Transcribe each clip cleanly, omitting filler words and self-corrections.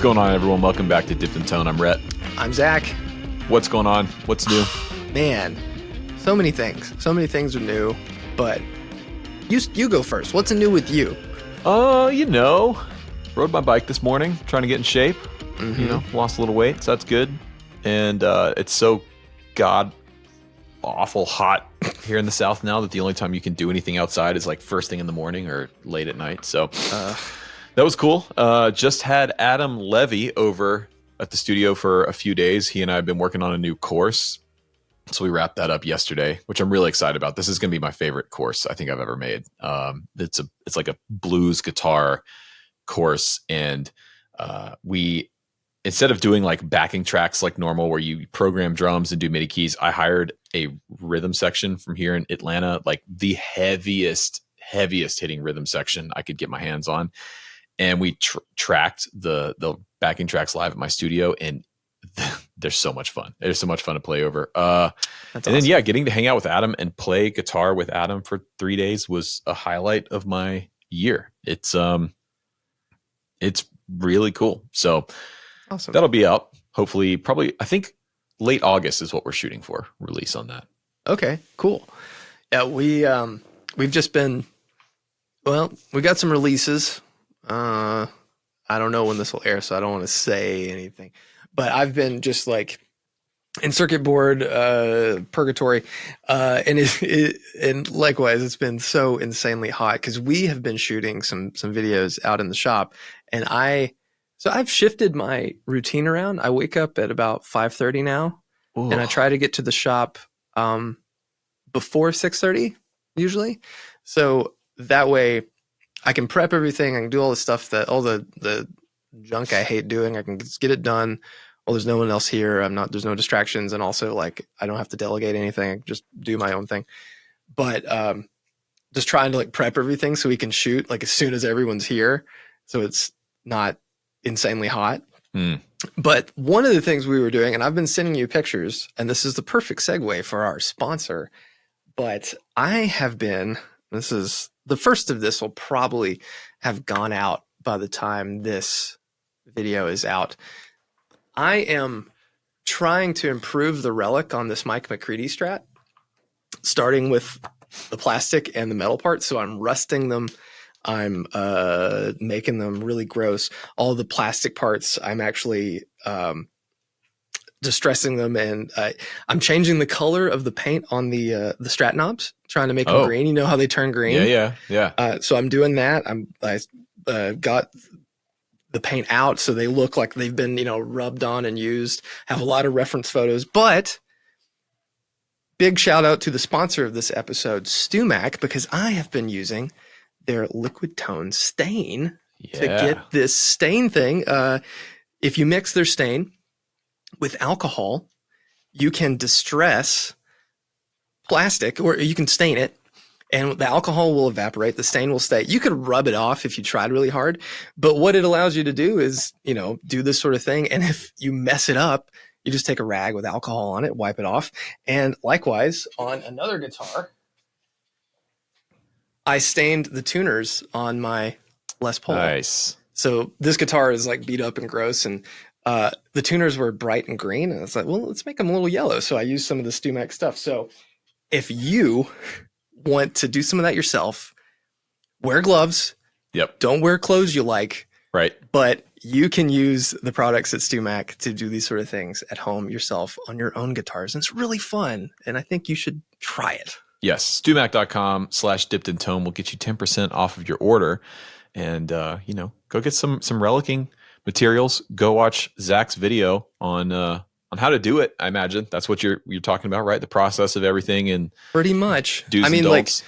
going on, everyone? Welcome back to Dipped in Tone. I'm Rhett. I'm Zach. What's going on? What's new? Man, so many things. So many things are new, but you go first. What's new with you? Rode my bike this morning, trying to get in shape. Lost a little weight, so that's good. And it's so awful hot here in the South now that the only time you can do anything outside is like first thing in the morning or late at night. So that was cool. Just had Adam Levy over at the studio for a few days. He and I have been working on a new course. So we wrapped that up yesterday, which I'm really excited about. This is going to be my favorite course I think I've ever made. It's like a blues guitar course. And we, instead of doing like backing tracks like normal where you program drums and do MIDI keys, I hired a rhythm section from here in Atlanta, like the heaviest hitting rhythm section I could get my hands on. And we tracked the backing tracks live at my studio, and they're so much fun. They're so much fun to play over. Then getting to hang out with Adam and play guitar with Adam for 3 days was a highlight of my year. It's really cool. So awesome. That'll be out. Hopefully, probably, I think late August is what we're shooting for release on that. Okay, cool. Yeah, we've just been, we got some releases. I don't know when this will air, so I don't want to say anything. But I've been just like in circuit board purgatory, and likewise, it's been so insanely hot because we have been shooting some videos out in the shop, and I've shifted my routine around. I wake up at about 5:30 now, and I try to get to the shop before 6:30 usually, so that way I can prep everything. I can do all the stuff all the junk I hate doing. I can just get it done. Well, there's no one else here. There's no distractions. And also like, I don't have to delegate anything. I can just do my own thing, but just trying to like prep everything so we can shoot like as soon as everyone's here. So it's not insanely hot. But one of the things we were doing, and I've been sending you pictures, and this is the perfect segue for our sponsor, but this is the first of this will probably have gone out by the time this video is out. I am trying to improve the relic on this Mike McCready Strat, starting with the plastic and the metal parts. So I'm rusting them. I'm making them really gross. All the plastic parts, I'm actually distressing them, and I'm changing the color of the paint on the Strat knobs, trying to make them green. You know how they turn green? Yeah. So I'm doing that. I got the paint out so they look like they've been, rubbed on and used. Have a lot of reference photos, but big shout out to the sponsor of this episode, StewMac, because I have been using their liquid tone stain to get this stain thing. If you mix their stain with alcohol, you can distress plastic, or you can stain it, and the alcohol will evaporate. The stain will stay. You could rub it off if you tried really hard, but what it allows you to do is, do this sort of thing. And if you mess it up, you just take a rag with alcohol on it, wipe it off. And likewise, on another guitar, I stained the tuners on my Les Paul. Nice. So this guitar is like beat up and gross, and the tuners were bright and green, and it's like, well, let's make them a little yellow. So I used some of the StewMac stuff. So if you want to do some of that yourself, wear gloves. Yep. Don't wear clothes you like. Right. But you can use the products at StewMac to do these sort of things at home yourself on your own guitars. And it's really fun. And I think you should try it. Yes. StewMac.com/dippedintone will get you 10% off of your order. And, go get some relicking materials. Go watch Zach's video on how to do it. I imagine that's what you're talking about, right? The process of everything and pretty much. Do's and don'ts.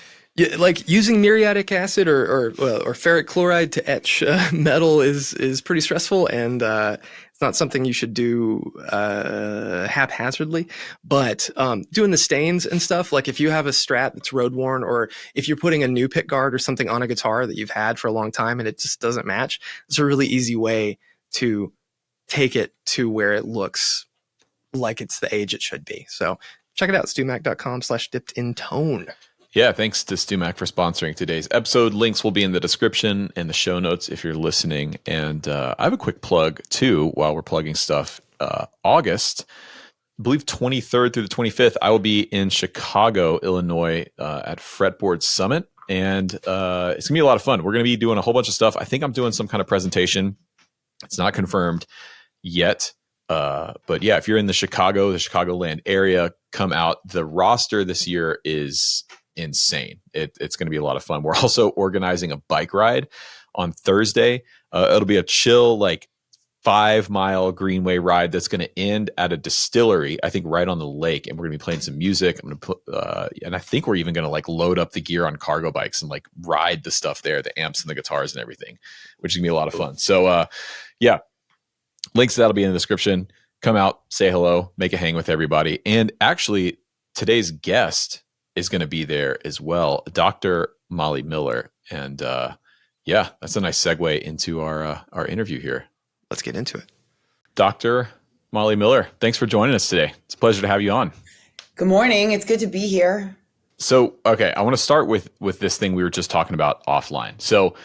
Like using muriatic acid or ferric chloride to etch metal is pretty stressful, and it's not something you should do haphazardly. But doing the stains and stuff, like if you have a Strat that's road worn, or if you're putting a new pick guard or something on a guitar that you've had for a long time and it just doesn't match, it's a really easy way to take it to where it looks like it's the age it should be. So check it out, stewmac.com/dippedintone. Yeah, thanks to StuMac for sponsoring today's episode. Links will be in the description and the show notes if you're listening. And I have a quick plug too while we're plugging stuff. August, I believe 23rd through the 25th, I will be in Chicago, Illinois at Fretboard Summit. And it's going to be a lot of fun. We're going to be doing a whole bunch of stuff. I think I'm doing some kind of presentation. It's not confirmed yet. But yeah, if you're in the Chicagoland area, come out. The roster this year is insane. It's going to be a lot of fun. We're also organizing a bike ride on Thursday. It'll be a chill, like 5-mile greenway ride that's going to end at a distillery, I think right on the lake. And we're going to be playing some music. I'm going to put, and I think we're even going to like load up the gear on cargo bikes and like ride the stuff there, the amps and the guitars and everything, which is going to be a lot of fun. So, yeah, links to that'll be in the description. Come out, say hello, make a hang with everybody. And actually, today's guest is going to be there as well, Dr. Moller Miller. And yeah, that's a nice segue into our interview here. Let's get into it. Dr. Moller Miller, thanks for joining us today. It's a pleasure to have you on. Good morning. It's good to be here. So, okay, I want to start with this thing we were just talking about offline. So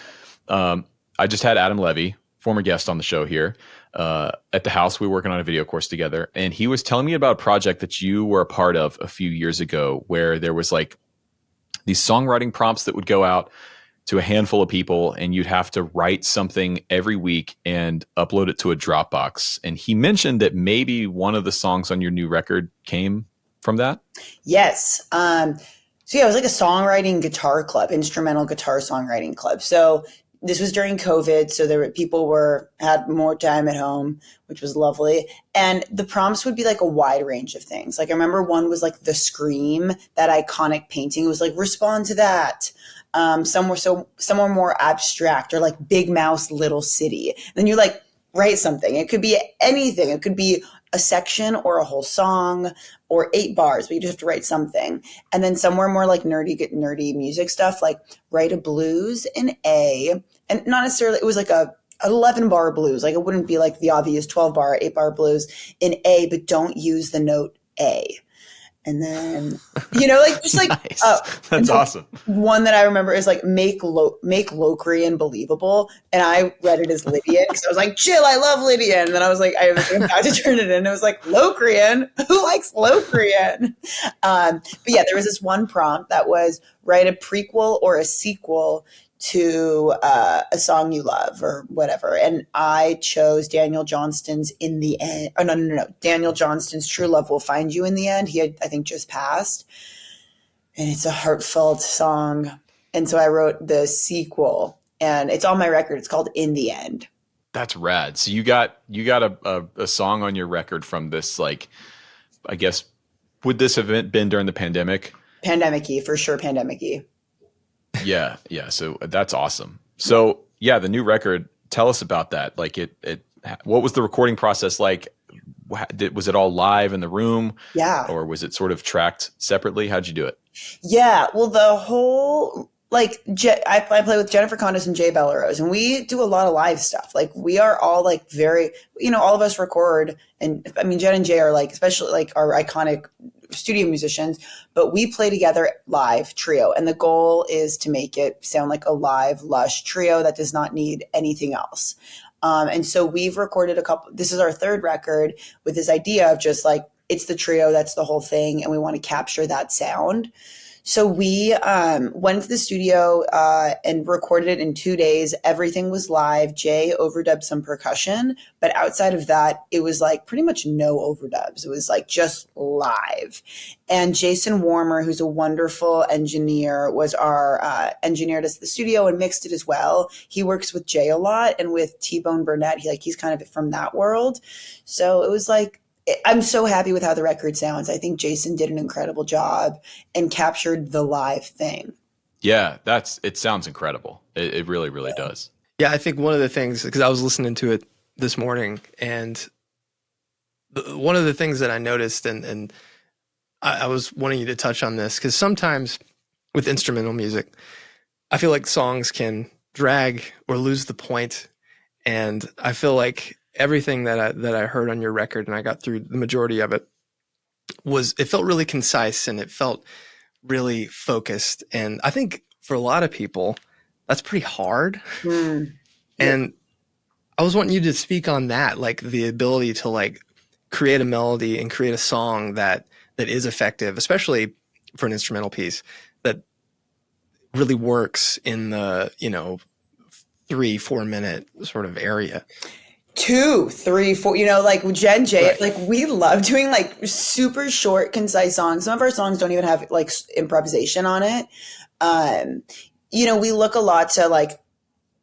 I just had Adam Levy, former guest on the show here at the house. We were working on a video course together, and he was telling me about a project that you were a part of a few years ago where there was like these songwriting prompts that would go out to a handful of people, and you'd have to write something every week and upload it to a Dropbox. And he mentioned that maybe one of the songs on your new record came from that. Yes. So yeah, it was like a songwriting guitar club, instrumental guitar songwriting club. So this was during COVID. So people had more time at home, which was lovely. And the prompts would be like a wide range of things. Like I remember one was like the Scream, that iconic painting. It was like, respond to that. Some were more abstract, or like Big Mouse, Little City. Then you like write something. It could be anything. It could be a section or a whole song or 8 bars, but you just have to write something. And then some were more like nerdy music stuff, like write a blues in A, and not necessarily, it was like a 11-bar blues. Like it wouldn't be like the obvious 12-bar, 8-bar blues in A, but don't use the note A. And then, like just like, Nice. That's awesome. One that I remember is like make Locrian believable. And I read it as Lydian because I was like, chill, I love Lydian. And then I was like, I was about to turn it in. It was like, Locrian? Who likes Locrian? But yeah, there was this one prompt that was write a prequel or a sequel to a song you love or whatever. And I chose Daniel Johnston's In the End. Oh, no. Daniel Johnston's True Love Will Find You in the End. He had, I think, just passed. And it's a heartfelt song. And so I wrote the sequel, and it's on my record. It's called In the End. That's rad. So you got a song on your record from this, like, I guess, would this have been during the pandemic? Pandemic-y, for sure, pandemic-y. Yeah. So that's awesome. So yeah, the new record, tell us about that. Like what was the recording process like? Was it all live in the room? Yeah. Or was it sort of tracked separately? How'd you do it? Yeah. Well, the whole, like, I play with Jennifer Condos and Jay Bellerose, and we do a lot of live stuff. Like we are all like very, all of us record. And I mean, Jen and Jay are like, especially like our iconic studio musicians, but we play together live trio. And the goal is to make it sound like a live, lush trio that does not need anything else. And so we've recorded this is our 3rd record with this idea of just like, it's the trio, that's the whole thing. And we want to capture that sound. So we went to the studio and recorded it in 2 days. Everything was live. Jay overdubbed some percussion, but outside of that, it was like pretty much no overdubs. It was like just live. And Jason Warmer, who's a wonderful engineer, was our engineered us the studio and mixed it as well. He works with Jay a lot, and with T-Bone Burnett, he's kind of from that world. So it was like, I'm so happy with how the record sounds. I think Jason did an incredible job and captured the live thing. Yeah, it sounds incredible. It really, really does. Yeah, I think one of the things, because I was listening to it this morning, and one of the things that I noticed, and I was wanting you to touch on this, because sometimes with instrumental music, I feel like songs can drag or lose the point, and I feel like everything that I heard on your record, and I got through the majority of it, it felt really concise, and it felt really focused. And I think for a lot of people, that's pretty hard. And I was wanting you to speak on that, like the ability to like create a melody and create a song that is effective, especially for an instrumental piece that really works in the, 3-4 minute sort of area. 2, 3, 4, like Jen J, right. Like we love doing like super short, concise songs. Some of our songs don't even have like improvisation on it. We look a lot to like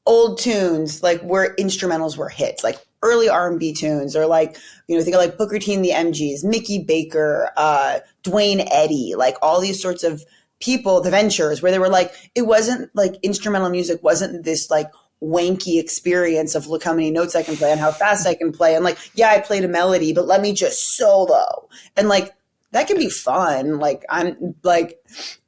old tunes, like where instrumentals were hits, like early R&B tunes, or like, think of like Booker T and the MGs, Mickey Baker, Dwayne Eddy, like all these sorts of people, the Ventures, where they were like, it wasn't like instrumental music wasn't this like wanky experience of look how many notes I can play and how fast I can play. And like, yeah, I played a melody, but let me just solo. And like, that can be fun. Like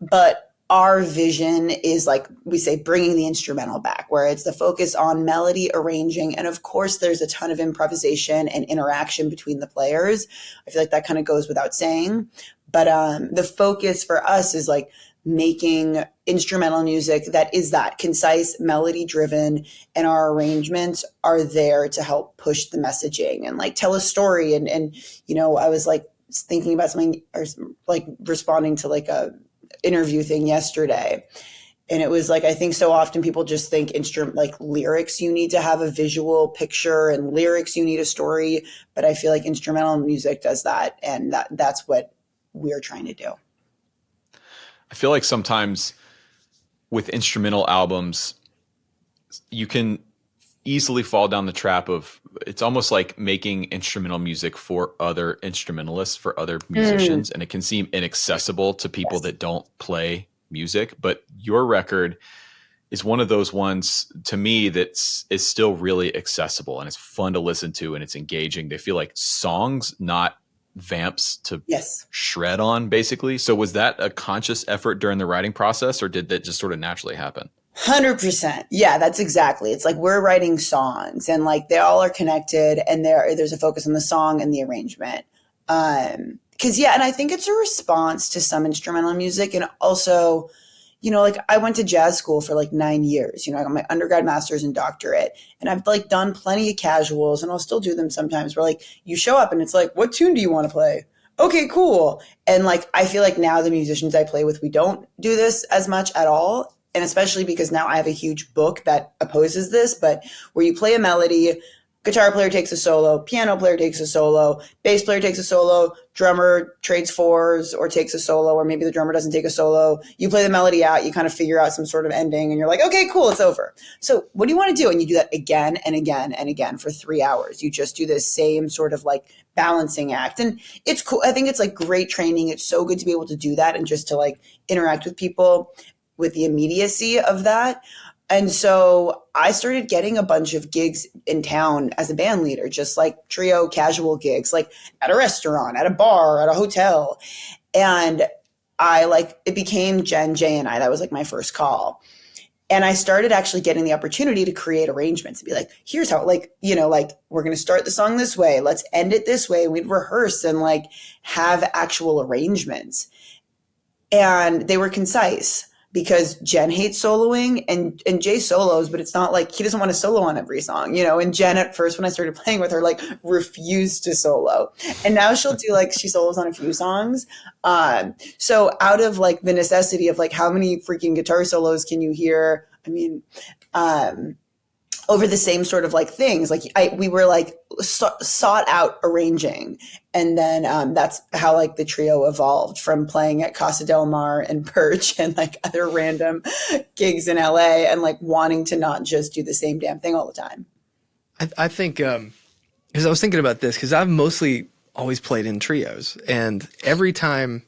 but our vision is like we say, bringing the instrumental back, where it's the focus on melody, arranging. And of course, there's a ton of improvisation and interaction between the players. I feel like that kind of goes without saying. But the focus for us is like making instrumental music that is that concise, melody driven, and our arrangements are there to help push the messaging and like tell a story. And I was like thinking about something, or like responding to like a interview thing yesterday. And it was like, I think so often people just think like lyrics, you need to have a visual picture, and lyrics, you need a story. But I feel like instrumental music does that. And that's what we're trying to do. I feel like sometimes with instrumental albums, you can easily fall down the trap of, it's almost like making instrumental music for other instrumentalists, for other musicians. And it can seem inaccessible to people that don't play music. But your record is one of those ones to me is still really accessible, and it's fun to listen to, and it's engaging. They feel like songs, not vamps to shred on, basically. So was that a conscious effort during the writing process, or did that just sort of naturally happen? 100%. Yeah, that's exactly. It's like we're writing songs, and like they all are connected, and there's a focus on the song and the arrangement. And I think it's a response to some instrumental music, and also, like I went to jazz school for like 9 years. I got my undergrad, master's, and doctorate, and I've like done plenty of casuals, and I'll still do them sometimes, where like you show up and it's like, what tune do you want to play? Okay, cool. And like, I feel like now the musicians I play with, we don't do this as much at all. And especially because now I have a huge book that opposes this, but where you play a melody, guitar player takes a solo, piano player takes a solo, bass player takes a solo, drummer trades fours or takes a solo, or maybe the drummer doesn't take a solo. You play the melody out, you kind of figure out some sort of ending, and you're like, okay, cool, it's over. So what do you want to do? And you do that again and again and again for 3 hours. You just do this same sort of like balancing act. And it's cool. I think it's like great training. It's so good to be able to do that and just to like interact with people with the immediacy of that. And so I started getting a bunch of gigs in town as a band leader, just like trio casual gigs, like at a restaurant, at a bar, at a hotel. And it became Jen, Jay, and I. That was like my first call. And I started actually getting the opportunity to create arrangements and be like, here's how, like, we're going to start the song this way. Let's end it this way. We'd rehearse and like have actual arrangements. And they were concise, because Jen hates soloing and Jay solos, but it's not like he doesn't want to solo on every song, and Jen at first, when I started playing with her, like refused to solo. And now she'll do like, she solos on a few songs. So out of like the necessity of like, how many freaking guitar solos can you hear? I mean, over the same sort of like things, like we were like sought out arranging. And then that's how like the trio evolved from playing at Casa Del Mar and Perch and like other random gigs in LA, and like wanting to not just do the same damn thing all the time. I think, because I was thinking about this, because I've mostly always played in trios, and every time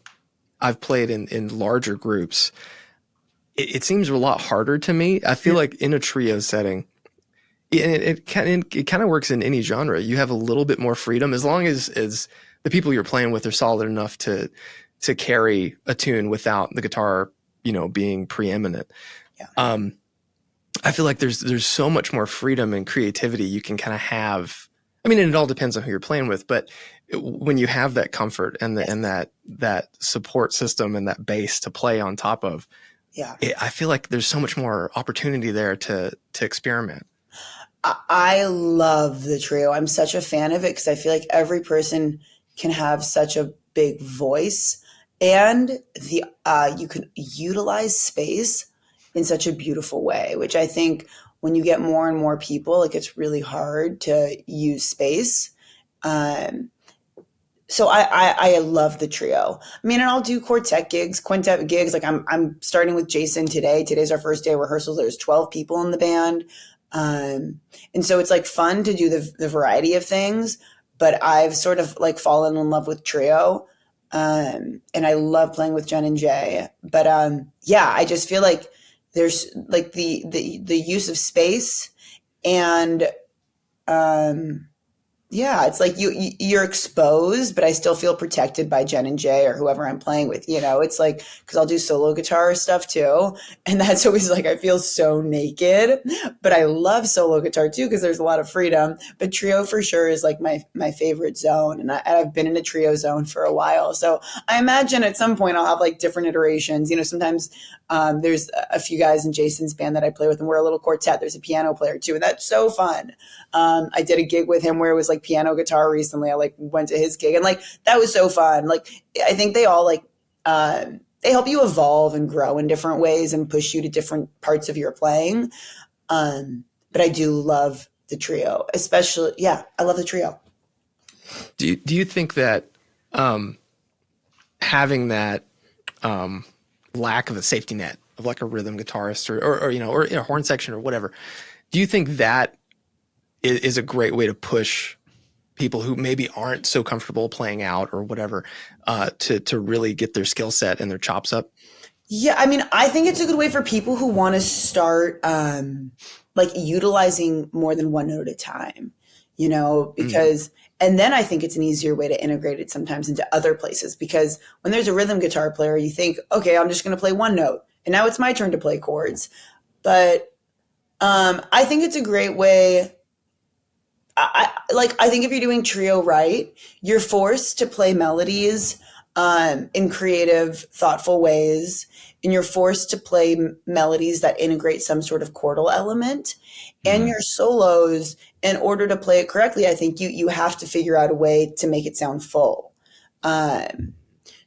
I've played in larger groups, it seems a lot harder to me. I feel like in a trio setting, it kind of works in any genre. You have a little bit more freedom, as long as the people you're playing with are solid enough to carry a tune without the guitar, being preeminent. Yeah. I feel like there's so much more freedom and creativity you can kind of have I mean, and it all depends on who you're playing with, but when you have that comfort and that support system and that base to play on top of, I feel like there's so much more opportunity there to experiment. I love the trio. I'm such a fan of it because I feel like every person can have such a big voice, and you can utilize space in such a beautiful way, which I think when you get more and more people, like it's really hard to use space. So I love the trio. I mean, and I'll do quintet gigs. Like I'm starting with Jason today. Today's our first day of rehearsal. There's 12 people in the band. And so it's like fun to do the variety of things, but I've sort of like fallen in love with trio. And I love playing with Jen and Jay, but, I just feel like there's like the use of space and, it's like you're exposed, but I still feel protected by Jen and Jay or whoever I'm playing with. It's like, because I'll do solo guitar stuff too. And that's always like, I feel so naked, but I love solo guitar too, because there's a lot of freedom. But trio for sure is like my favorite zone. And I've been in a trio zone for a while. So I imagine at some point I'll have like different iterations. Sometimes there's a few guys in Jason's band that I play with, and we're a little quartet. There's a piano player too. And that's so fun. I did a gig with him where it was like piano guitar recently. I like went to his gig and like that was so fun. Like I think they all like they help you evolve and grow in different ways and push you to different parts of your playing. But I do love the trio, especially. I love the trio. Do you think that having that lack of a safety net of like a rhythm guitarist or a horn section or whatever, do you think that is a great way to push people who maybe aren't so comfortable playing out or whatever to really get their skill set and their chops up? Yeah, I mean, I think it's a good way for people who want to start like utilizing more than one note at a time, because and then I think it's an easier way to integrate it sometimes into other places, because when there's a rhythm guitar player, you think, okay, I'm just going to play one note and now it's my turn to play chords. But I think it's a great way. I think if you're doing trio right, you're forced to play melodies in creative, thoughtful ways, and you're forced to play melodies that integrate some sort of chordal element. And your solos, in order to play it correctly, I think you have to figure out a way to make it sound full.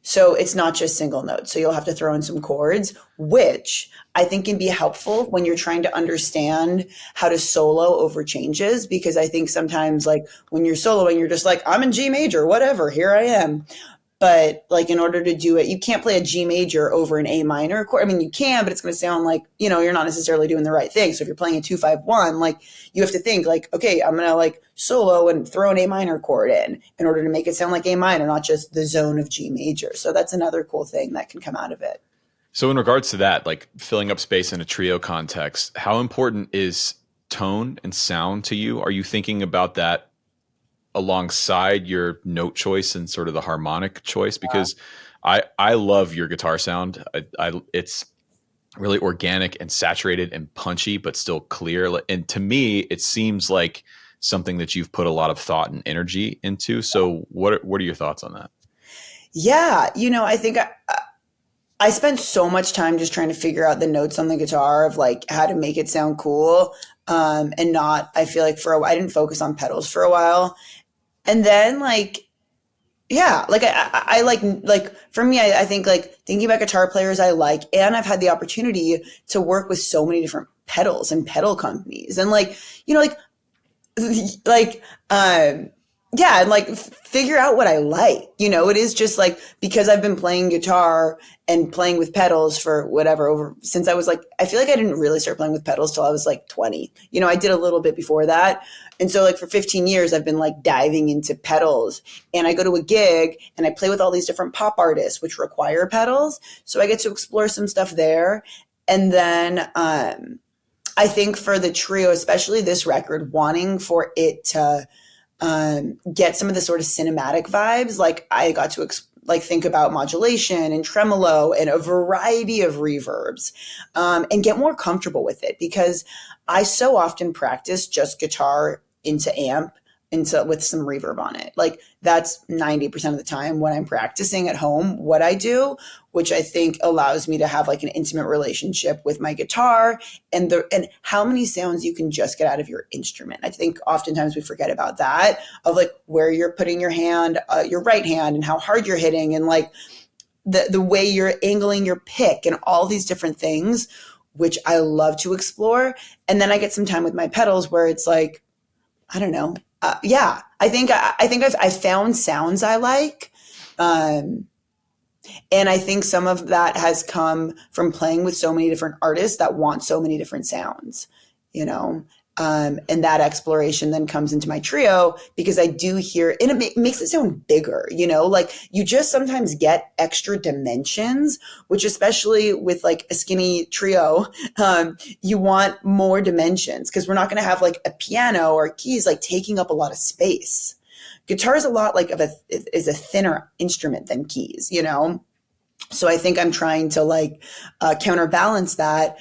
So it's not just single notes. So you'll have to throw in some chords, which I think can be helpful when you're trying to understand how to solo over changes, because I think sometimes like when you're soloing, you're just like, I'm in G major, whatever, here I am. But like in order to do it, you can't play a G major over an A minor chord. I mean, you can, but it's going to sound like, you're not necessarily doing the right thing. So if you're playing a 2-5-1, like you have to think like, okay, I'm going to like solo and throw an A minor chord in order to make it sound like A minor, not just the zone of G major. So that's another cool thing that can come out of it. So in regards to that, like filling up space in a trio context, how important is tone and sound to you? Are you thinking about that alongside your note choice and sort of the harmonic choice? Because I love your guitar sound. It's really organic and saturated and punchy, but still clear. And to me, it seems like something that you've put a lot of thought and energy into. So what are your thoughts on that? Yeah. I think I spent so much time just trying to figure out the notes on the guitar of like how to make it sound cool. And not, I feel like I didn't focus on pedals for a while. And then like, I like for me, I think like thinking about guitar players I like, and I've had the opportunity to work with so many different pedals and pedal companies and and like figure out what I like. It is just like, because I've been playing guitar and playing with pedals for whatever since I was like, I feel like I didn't really start playing with pedals till I was like 20. I did a little bit before that. And so like for 15 years, I've been like diving into pedals, and I go to a gig and I play with all these different pop artists, which require pedals. So I get to explore some stuff there. And then, I think for the trio, especially this record, wanting for it to, get some of the sort of cinematic vibes. Like I got to think about modulation and tremolo and a variety of reverbs, and get more comfortable with it, because I so often practice just guitar into amp with some reverb on it. Like that's 90% of the time when I'm practicing at home, what I do, which I think allows me to have like an intimate relationship with my guitar and how many sounds you can just get out of your instrument. I think oftentimes we forget about that, of like where you're putting your hand, your right hand, and how hard you're hitting, and like the way you're angling your pick and all these different things, which I love to explore. And then I get some time with my pedals where it's like, I don't know. I think I've found sounds I like. And I think some of that has come from playing with so many different artists that want so many different sounds, you know? And that exploration then comes into my trio because I do hear, and it makes it sound bigger, you know, like you just sometimes get extra dimensions, which especially with like a skinny trio, you want more dimensions because we're not going to have like a piano or keys like taking up a lot of space. Guitar is a lot like is a thinner instrument than keys, you know? So I think I'm trying to like counterbalance that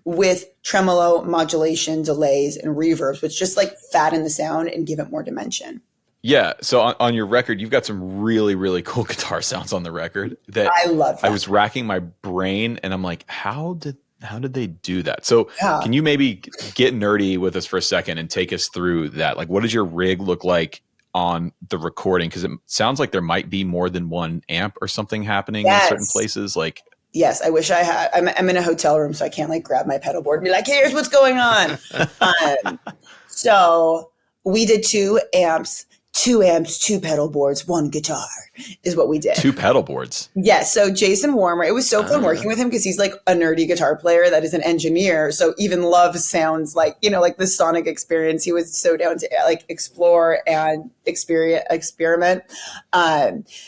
with tremolo, modulation, delays, and reverbs, which just like fatten the sound and give it more dimension. Yeah. So on your record, you've got some really, really cool guitar sounds on the record that I love that. I was racking my brain and I'm like, how did they do that? So can you maybe get nerdy with us for a second and take us through that? Like, what does your rig look like on the recording? Because it sounds like there might be more than one amp or something happening in certain places. Like, yes, I wish I had. I'm in a hotel room, so I can't like grab my pedal board and be like, "Here's what's going on." So we did 2 amps, 2 pedal boards, 1 guitar is what we did. 2 pedal boards. Yes. So Jason Warmer, it was so fun working with him because he's like a nerdy guitar player that is an engineer. So even love sounds like, you know, like the sonic experience. He was so down to like explore and experiment.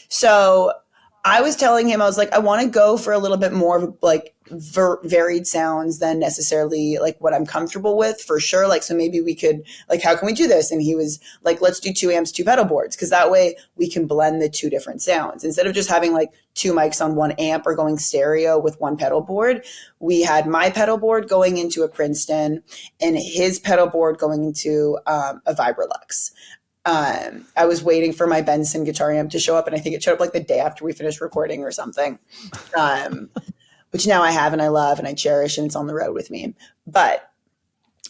So I was telling him, I was like, I want to go for a little bit more of like varied sounds than necessarily like what I'm comfortable with for sure. Like, so maybe we could like, how can we do this? And he was like, let's do 2 amps, 2 pedal boards. Cause that way we can blend the 2 different sounds instead of just having like 2 mics on 1 amp or going stereo with 1 pedal board. We had my pedal board going into a Princeton and his pedal board going into a Vibrolux. I was waiting for my Benson guitar amp to show up, and I think it showed up like the day after we finished recording or something, which now I have and I love and I cherish, and it's on the road with me. But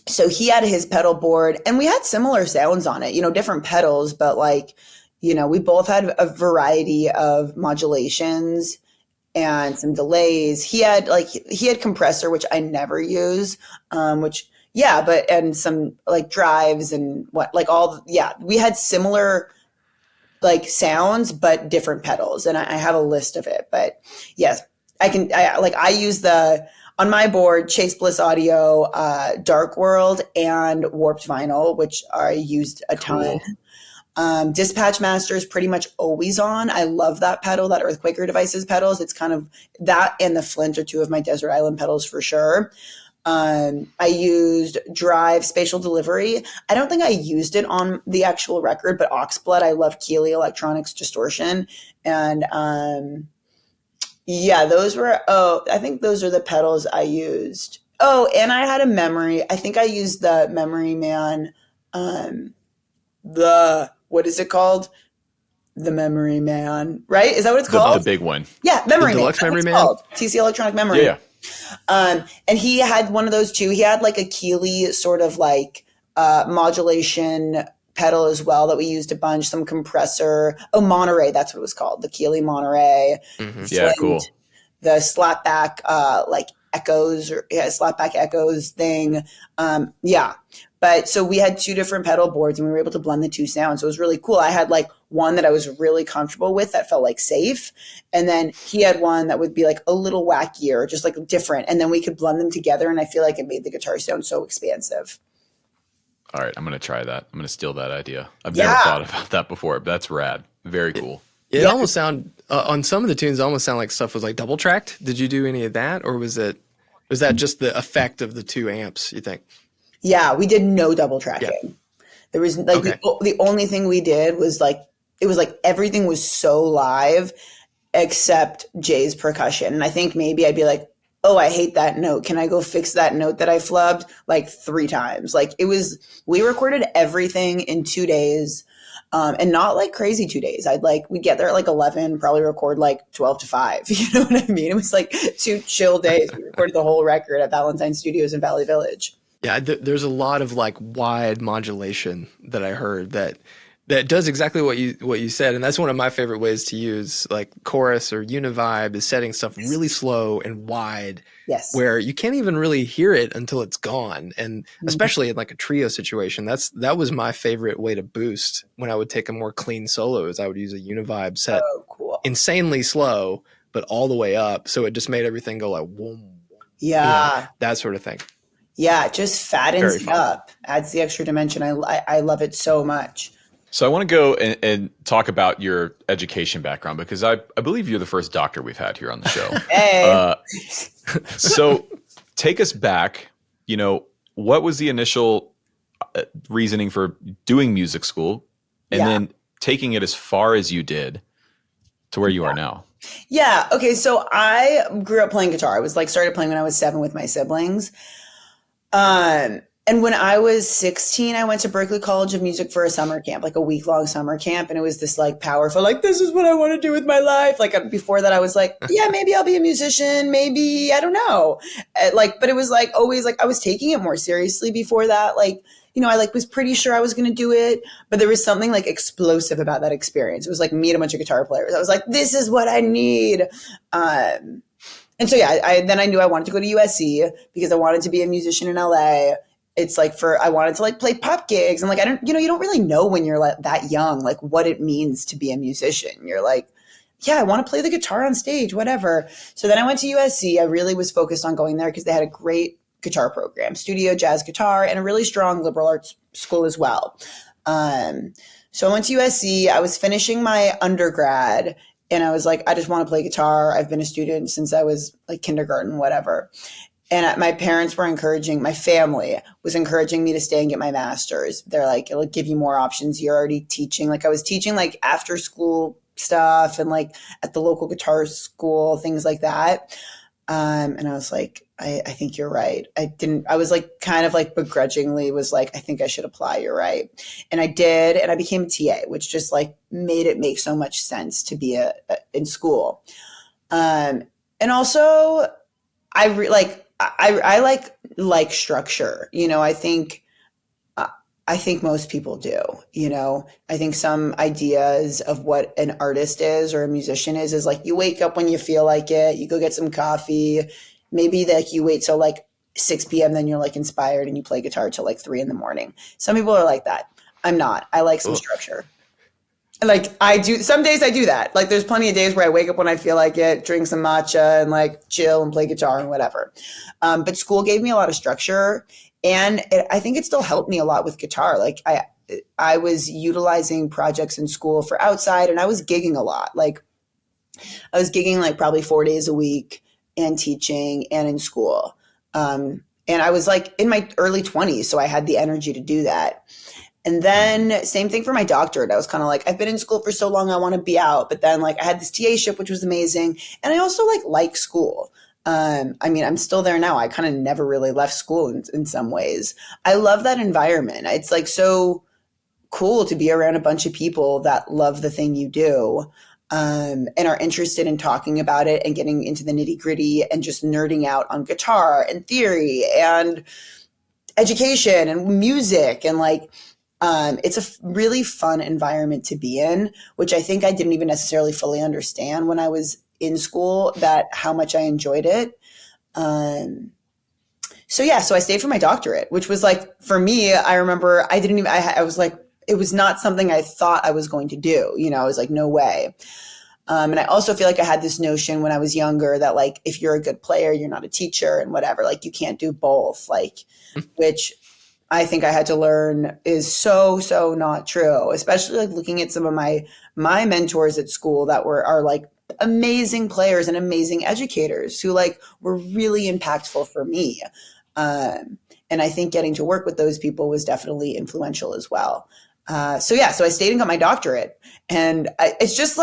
so he had his pedal board, and we had similar sounds on it, you know, different pedals, but like, you know, we both had a variety of modulations and some delays. He had compressor, which I never use, and some like drives and we had similar like sounds, but different pedals. And I have a list of it, but yes, I use on my board, Chase Bliss Audio, Dark World and Warped Vinyl, which I used a ton. Dispatch Master is pretty much always on. I love that pedal, that Earthquaker Devices pedals. It's kind of that, and the Flint are 2 of my Desert Island pedals for sure. I used Drive Spatial Delivery. I don't think I used it on the actual record, but Oxblood, I love Keeley Electronics Distortion. And I think those are the pedals I used. Oh, and I had a memory. I think I used the Memory Man, what is it called? The Memory Man, right? Is that what it's called? The big one. Yeah, Memory Man. Deluxe Memory Man? Called. TC Electronic Memory. Yeah. And he had one of those too. He had like a Keeley sort of like modulation pedal as well that we used a bunch, some compressor. Oh, Monterey, that's what it was called. The Keeley Monterey. Mm-hmm. Yeah, cool. The slapback slapback echoes thing. But so we had 2 different pedal boards and we were able to blend the 2 sounds. So it was really cool. I had like one that I was really comfortable with that felt like safe. And then he had one that would be like a little wackier, just like different. And then we could blend them together. And I feel like it made the guitar sound so expansive. All right. I'm going to try that. I'm going to steal that idea. I've never thought about that before, but that's rad. Very cool. It almost sound on some of the tunes, almost sound like stuff was like double tracked. Did you do any of that? Or was that just the effect of the 2 amps, you think? Yeah, we did no double tracking. Yeah. There was like the only thing we did was like, it was like everything was so live except Jay's percussion. And I think maybe I'd be like oh, I hate that note. Can I go fix that note that I flubbed like 3 times? Like we recorded everything in 2 days. And not like crazy 2 days. We'd get there at like 11, probably record like 12 to 5. You know what I mean? It was like 2 chill days. We recorded the whole record at Valentine Studios in Valley Village. Yeah, there's a lot of like wide modulation that I heard that does exactly what you said, and that's one of my favorite ways to use like chorus or univibe is setting stuff really slow and wide. Yes. Where you can't even really hear it until it's gone, and especially in like a trio situation, that was my favorite way to boost when I would take a more clean solo. Is I would use a univibe set, cool, insanely slow, but all the way up, so it just made everything go like whoom, yeah, that sort of thing. Yeah, it just fattens it up, adds the extra dimension. I love it so much. So I want to go and talk about your education background, because I believe you're the first doctor we've had here on the show. Hey. So take us back, what was the initial reasoning for doing music school and then taking it as far as you did to where you are now? Yeah. Okay. So I grew up playing guitar. I was started playing when I was 7 with my siblings. And when I was 16, I went to Berklee College of Music for a summer camp, like a week-long summer camp. And it was this powerful, this is what I want to do with my life. Before that, I was like, yeah, maybe I'll be a musician. Maybe, I don't know. But it was always I was taking it more seriously before that. I was pretty sure I was going to do it, but there was something explosive about that experience. It was me and a bunch of guitar players. I was like, this is what I need. And so, yeah, then I knew I wanted to go to USC because I wanted to be a musician in LA. It's I wanted to play pop gigs, and I don't, you don't really know when you're that young, what it means to be a musician. You're yeah, I want to play the guitar on stage, whatever. So then I went to USC. I really was focused on going there because they had a great guitar program, studio jazz guitar, and a really strong liberal arts school as well. So I went to USC. I was finishing my undergrad, and I was I just want to play guitar. I've been a student since I was kindergarten, whatever. And my parents were my family was encouraging me to stay and get my master's. They're it'll give you more options. You're already teaching. I was teaching after school stuff and at the local guitar school, things like that. And I was I think you're right. I was kind of begrudgingly was I think I should apply. You're right. And I did. And I became a TA, which just made it make so much sense to be in school. And also I like structure. I think most people do. I think some ideas of what an artist is or a musician is you wake up when you feel like it, you go get some coffee, maybe you wait till 6 p.m. then you're inspired and you play guitar till 3 a.m. Some people are like that. I'm not. I like some structure. I do, some days I do that. There's plenty of days where I wake up when I feel like it, drink some matcha and chill and play guitar and whatever. But school gave me a lot of structure, and I think it still helped me a lot with guitar. I was utilizing projects in school for outside, and I was gigging a lot. I was gigging probably 4 days a week and teaching and in school. And I was in my early 20s, so I had the energy to do that. And then same thing for my doctorate. I was kind of I've been in school for so long, I want to be out. But then I had this TA-ship, which was amazing. And I also like school. I'm still there now. I kind of never really left school in some ways. I love that environment. It's so cool to be around a bunch of people that love the thing you do, and are interested in talking about it and getting into the nitty-gritty and just nerding out on guitar and theory and education and music and it's a really fun environment to be in, which I think I didn't even necessarily fully understand when I was in school, that how much I enjoyed it. So I stayed for my doctorate, which was for me, I remember I was it was not something I thought I was going to do. I was no way. And I also feel I had this notion when I was younger that if you're a good player, you're not a teacher and whatever, you can't do both, which I think I had to learn is so not true, especially looking at some of my mentors at school that are amazing players and amazing educators who were really impactful for me. And I think getting to work with those people was definitely influential as well. So I stayed and got my doctorate, and it's just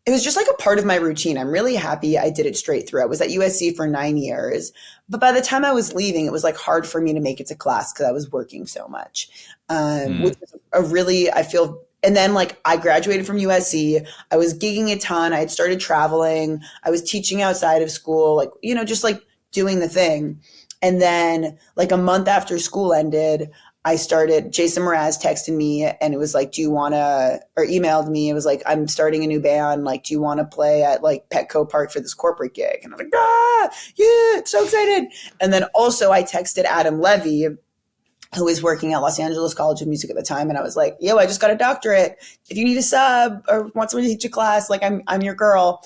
it was just like a part of my routine. I'm really happy I did it straight through. I was at USC for 9 years, but by the time I was leaving, it was like hard for me to make it to class because I was working so much. Which was a really, I feel, and then like I graduated from USC. I was gigging a ton. I had started traveling. I was teaching outside of school, like, you know, just like doing the thing. And then like a month after school ended, Jason Mraz texted me and it was like, or emailed me. It was like, I'm starting a new band. Like, do you want to play at like Petco Park for this corporate gig? And I was like, yeah, so excited. And then also I texted Adam Levy, who was working at Los Angeles College of Music at the time. And I was like, yo, I just got a doctorate. If you need a sub or want someone to teach a class, like I'm your girl.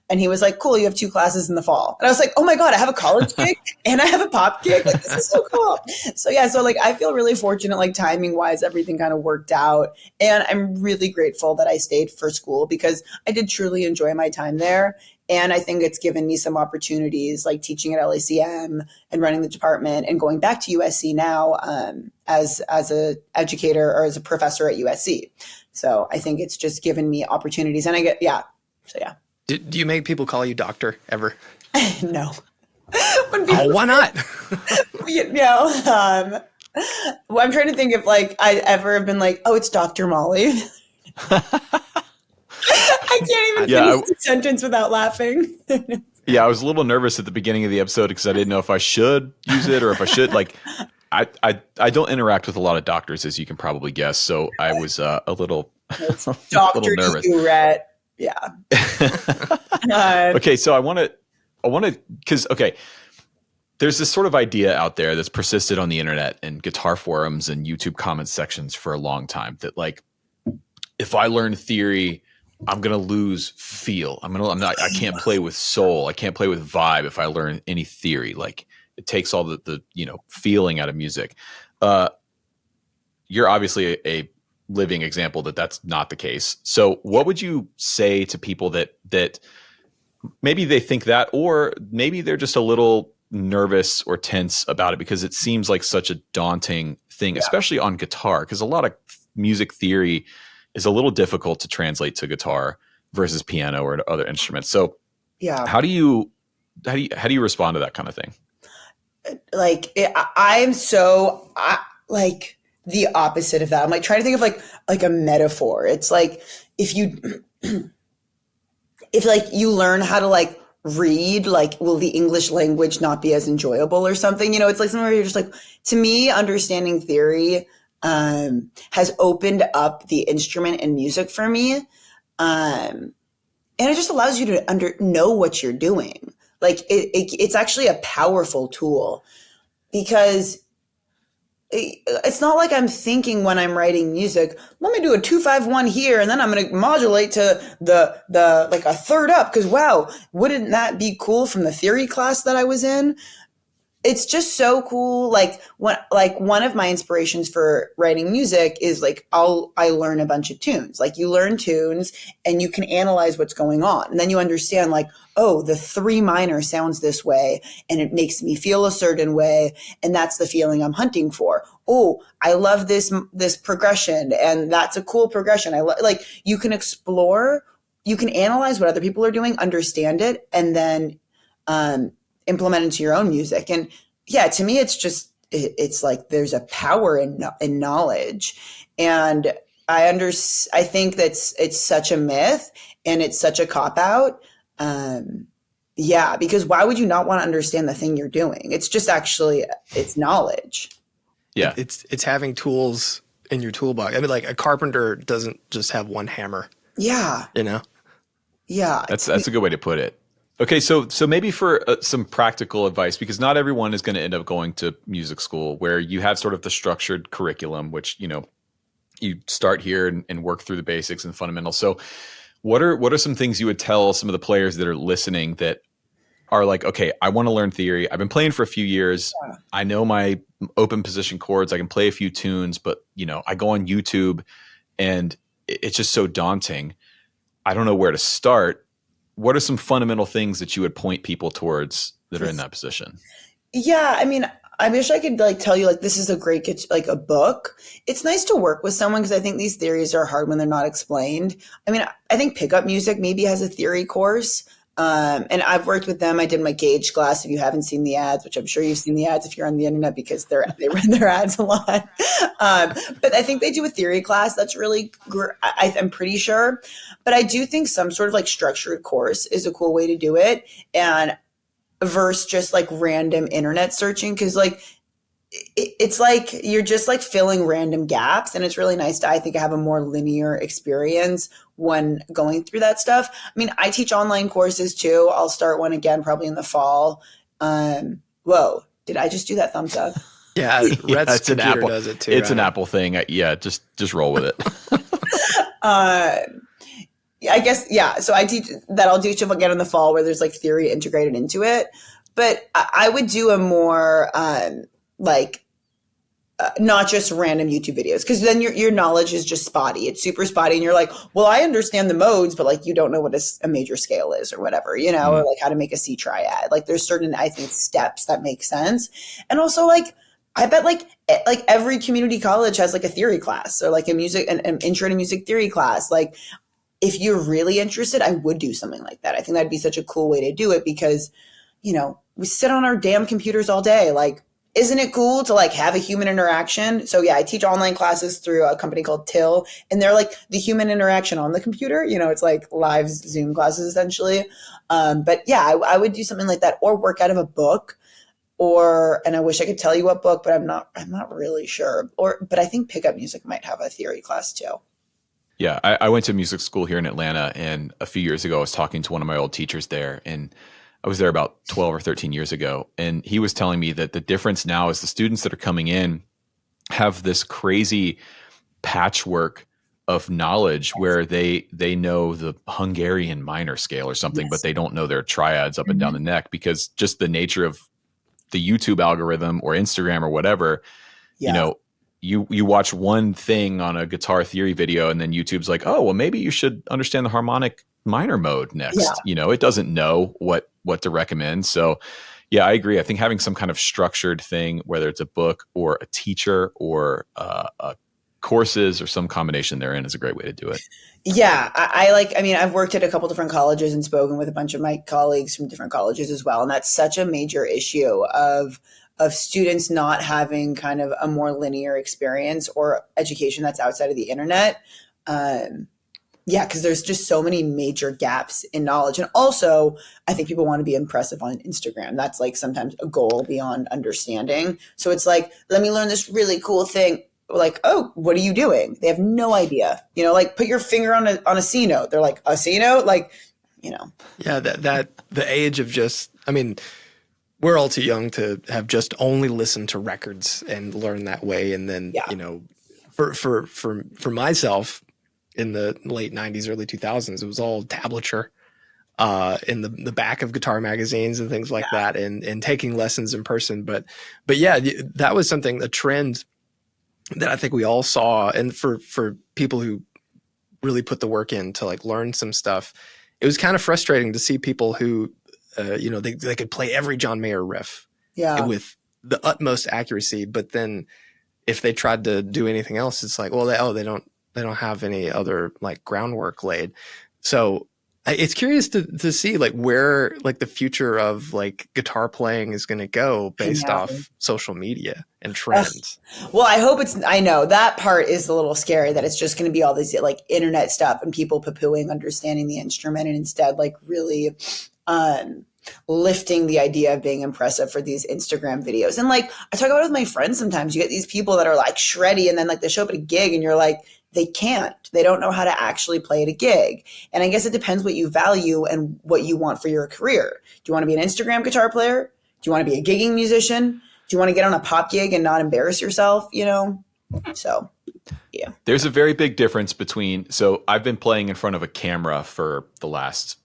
And he was like, cool, you have 2 classes in the fall. And I was like, oh my God, I have a college gig and I have a pop gig. Like, this is so cool. So yeah, so like I feel really fortunate, like timing wise, everything kind of worked out. And I'm really grateful that I stayed for school because I did truly enjoy my time there. And I think it's given me some opportunities like teaching at LACM and running the department and going back to USC now as a educator or as a professor at USC. So I think it's just given me opportunities and so yeah. Do you make people call you doctor ever? No. Why not? Well, I'm trying to think if like I ever have been like, oh, it's Dr. Molly. I can't even finish the sentence without laughing. Yeah, I was a little nervous at the beginning of the episode because I didn't know if I should use it or if I should. Like, I don't interact with a lot of doctors, as you can probably guess. So I was a little nervous. Rhett. Yeah. Okay, so I want to, because there's this sort of idea out there that's persisted on the internet and guitar forums and YouTube comment sections for a long time that like, if I learn theory, I'm gonna lose feel. I can't play with soul. I can't play with vibe if I learn any theory. Like it takes all the feeling out of music. You're obviously a living example that that's not the case. So what would you say to people that maybe they think that, or maybe they're just a little nervous or tense about it because it seems like such a daunting thing, especially on guitar, because a lot of music theory is a little difficult to translate to guitar versus piano or other instruments. So how do you respond to that kind of thing? Like like the opposite of that. I'm like trying to think of like a metaphor. It's like if you learn how to like read, like will the English language not be as enjoyable or something? You know, it's like something where you're just like, to me, understanding theory has opened up the instrument and music for me. And it just allows you to know what you're doing. Like it's actually a powerful tool because it's not like I'm thinking when I'm writing music, let me do a 2-5-1 here. And then I'm going to modulate to the like a third up. Cause wow, wouldn't that be cool from the theory class that I was in? It's just so cool. Like one of my inspirations for writing music is like, I learn a bunch of tunes. Like you learn tunes and you can analyze what's going on. And then you understand like, oh, the 3 minor sounds this way and it makes me feel a certain way. And that's the feeling I'm hunting for. Oh, I love this progression and that's a cool progression. Like you can explore, you can analyze what other people are doing, understand it, and then, implement into your own music. And yeah, to me, it's like there's a power in knowledge. And I think it's such a myth and it's such a cop out. Because why would you not want to understand the thing you're doing? It's just it's knowledge. Yeah. It's having tools in your toolbox. I mean, like a carpenter doesn't just have one hammer. Yeah. You know? Yeah. That's a good way to put it. Okay, so maybe for some practical advice, because not everyone is going to end up going to music school where you have sort of the structured curriculum, which, you start here and work through the basics and fundamentals. So what are some things you would tell some of the players that are listening that are like, okay, I want to learn theory. I've been playing for a few years. Yeah. I know my open position chords. I can play a few tunes, but, I go on YouTube and it's just so daunting. I don't know where to start. What are some fundamental things that you would point people towards that are in that position? Yeah, I mean, I wish I could like tell you like this is a great like a book. It's nice to work with someone because I think these theories are hard when they're not explained. I mean, I think Pickup Music maybe has a theory course. And I've worked with them. I did my Gauge class. If you haven't seen the ads, which I'm sure you've seen the ads if you're on the internet because they run their ads a lot. But I think they do a theory class that's really I'm pretty sure. But I do think some sort of like structured course is a cool way to do it. And versus just like random internet searching because like it's like you're just like filling random gaps, and it's really nice to I think have a more linear experience when going through that stuff. I mean, I teach online courses too. I'll start one again probably in the fall. Whoa, did I just do that thumbs up? Yeah, Rhett's computer does it too. It's an Apple thing. Yeah, just roll with it. I guess, yeah. So I teach that I'll teach them again in the fall where there's like theory integrated into it. But I would do a more not just random YouTube videos because then your knowledge is just spotty. It's super spotty. And you're like, well, I understand the modes, but like you don't know what a major scale is or whatever, you know, or like how to make a C triad. Like there's certain, I think, steps that make sense. And also like, I bet like every community college has like a theory class or like an intro to music theory class. Like, if you're really interested, I would do something like that. I think that'd be such a cool way to do it because, you know, we sit on our damn computers all day. Like, isn't it cool to like have a human interaction? So yeah, I teach online classes through a company called Till, and they're like the human interaction on the computer. You know, it's like live Zoom classes essentially. But yeah, I would do something like that or work out of a book and I wish I could tell you what book, but I'm not really sure. But I think Pickup Music might have a theory class too. Yeah, I went to music school here in Atlanta, and a few years ago I was talking to one of my old teachers there, and I was there about 12 or 13 years ago, and he was telling me that the difference now is the students that are coming in have this crazy patchwork of knowledge where they know the Hungarian minor scale or something, but they don't know their triads up and down the neck because just the nature of the YouTube algorithm or Instagram or whatever, you know, you watch one thing on a guitar theory video and then YouTube's like, oh, well, maybe you should understand the harmonic minor mode next. Yeah. You know, it doesn't know what to recommend. So yeah, I agree. I think having some kind of structured thing, whether it's a book or a teacher or courses or some combination therein is a great way to do it. Yeah. I mean, I've worked at a couple different colleges and spoken with a bunch of my colleagues from different colleges as well. And that's such a major issue of students not having kind of a more linear experience or education that's outside of the internet. Yeah, because there's just so many major gaps in knowledge. And also, I think people want to be impressive on Instagram. That's like sometimes a goal beyond understanding. So it's like, let me learn this really cool thing. Like, oh, what are you doing? They have no idea. You know, like put your finger on a C note. They're like, a C note? Like, you know. Yeah, that the age of just, I mean, we're all too young to have just only listened to records and learn that way. And then, you know, for myself in the late 90s, early 2000s, it was all tablature in the back of guitar magazines and things like that and taking lessons in person. But yeah, that was something, a trend that I think we all saw. And for people who really put the work in to like learn some stuff, it was kind of frustrating to see people who, you know, they could play every John Mayer riff with the utmost accuracy. But then if they tried to do anything else, it's like, well, they don't have any other like groundwork laid. So it's curious to see like where like the future of like guitar playing is going to go based off social media and trends. Well, I know that part is a little scary that it's just going to be all this like internet stuff and people poo-pooing understanding the instrument and instead like really lifting the idea of being impressive for these Instagram videos. And like I talk about it with my friends sometimes. You get these people that are like shreddy and then like they show up at a gig and you're like, they don't know how to actually play at a gig. And I guess it depends what you value and what you want for your career. Do you want to be an Instagram guitar player? Do you want to be a gigging musician? Do you want to get on a pop gig and not embarrass yourself? You know? So, yeah. There's a very big difference between, so I've been playing in front of a camera for the last,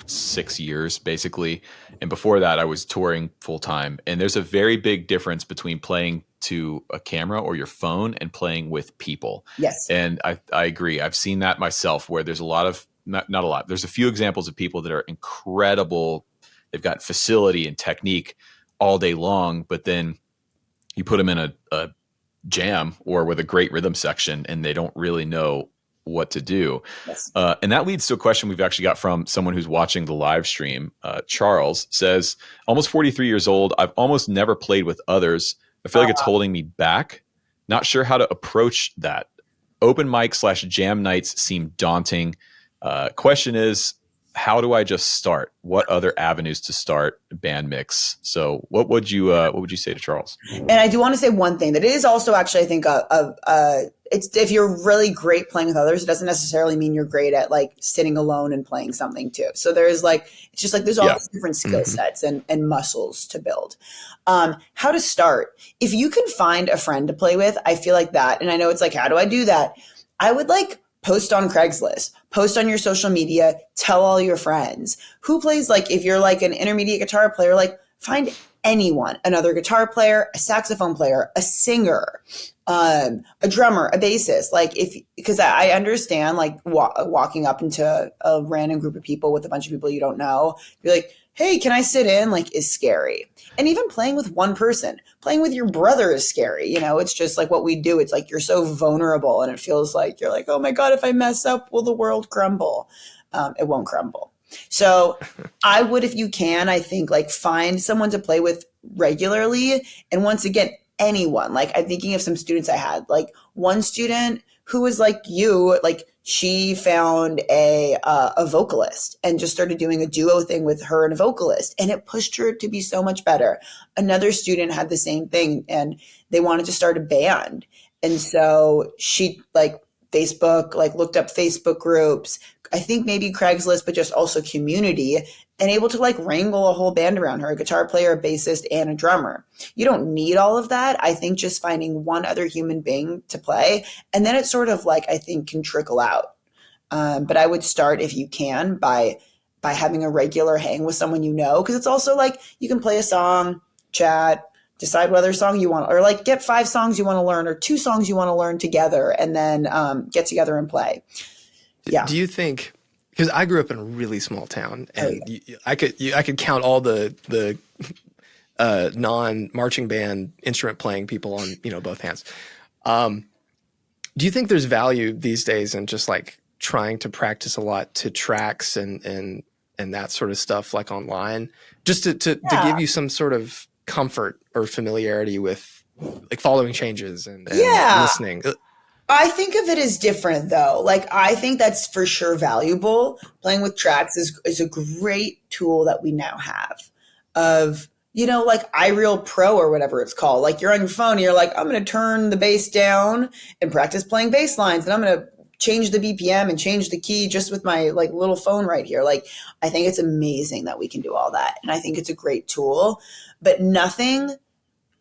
6 years basically. And before that I was touring full time. And there's a very big difference between playing to a camera or your phone and playing with people. Yes. And I agree. I've seen that myself where there's a lot of, not a lot, there's a few examples of people that are incredible. They've got facility and technique all day long, but then you put them in a jam or with a great rhythm section and they don't really know what to do. Yes. And that leads to a question we've actually got from someone who's watching the live stream. Charles says, almost 43 years old. I've almost never played with others. I feel like it's holding me back. Not sure how to approach that. Open mic / jam nights seem daunting. Question is, how do I just start? What other avenues to start a band mix? So what would you say to Charles? And I do want to say one thing that it is also actually, I think, it's if you're really great playing with others, it doesn't necessarily mean you're great at like sitting alone and playing something too. So there's like, it's just like, there's all these different skill sets and muscles to build. How to start? If you can find a friend to play with, I feel like that. And I know it's like, how do I do that? I would like post on Craigslist, post on your social media, tell all your friends who plays. Like if you're like an intermediate guitar player, like find anyone, another guitar player, a saxophone player, a singer, a drummer, a bassist. Like because I understand like walking up into a random group of people with a bunch of people you don't know, you're like, hey, can I sit in? Like is scary. And even playing with one person, playing with your brother is scary. You know, it's just like what we do. It's like you're so vulnerable and it feels like you're like, oh my God, if I mess up, will the world crumble? It won't crumble. So I would, if you can, I think like find someone to play with regularly. And once again, anyone. Like I'm thinking of some students I had, like one student who was like you, like she found a vocalist and just started doing a duo thing with her and a vocalist, and it pushed her to be so much better. Another student had the same thing and they wanted to start a band. And so she like Facebook, like looked up Facebook groups, I think maybe Craigslist, but just also community, and able to like wrangle a whole band around her, a guitar player, a bassist, and a drummer. You don't need all of that. I think just finding one other human being to play, and then it sort of like, I think can trickle out. But I would start if you can by having a regular hang with someone you know, because it's also like you can play a song, chat, decide what other song you want, or like get 5 songs you want to learn or 2 songs you want to learn together, and then get together and play. Yeah. Do you think, because I grew up in a really small town, and I could count all the non-marching band instrument playing people on both hands. Do you think there's value these days in just like trying to practice a lot to tracks and that sort of stuff, like online, just to give you some sort of comfort or familiarity with like following changes and listening? I think of it as different though. Like I think that's for sure valuable. Playing with tracks is a great tool that we now have of, like iReal Pro or whatever it's called. Like you're on your phone and you're like, I'm going to turn the bass down and practice playing bass lines, and I'm going to change the BPM and change the key just with my like little phone right here. Like I think it's amazing that we can do all that. And I think it's a great tool, but nothing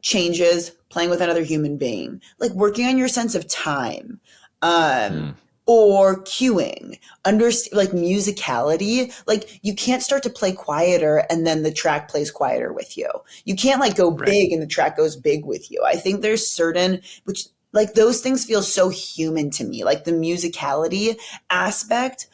changes playing with another human being, like working on your sense of time, or cueing, like musicality. Like you can't start to play quieter and then the track plays quieter with you. You can't like go big and the track goes big with you. I think there's certain, which like those things feel so human to me, like the musicality aspect,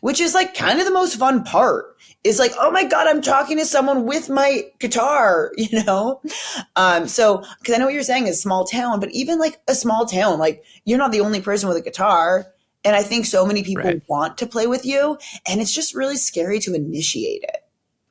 which is like kind of the most fun part. Is like, oh my God, I'm talking to someone with my guitar, So, because I know what you're saying is small town, but even like a small town, like you're not the only person with a guitar. And I think so many people want to play with you, and it's just really scary to initiate it.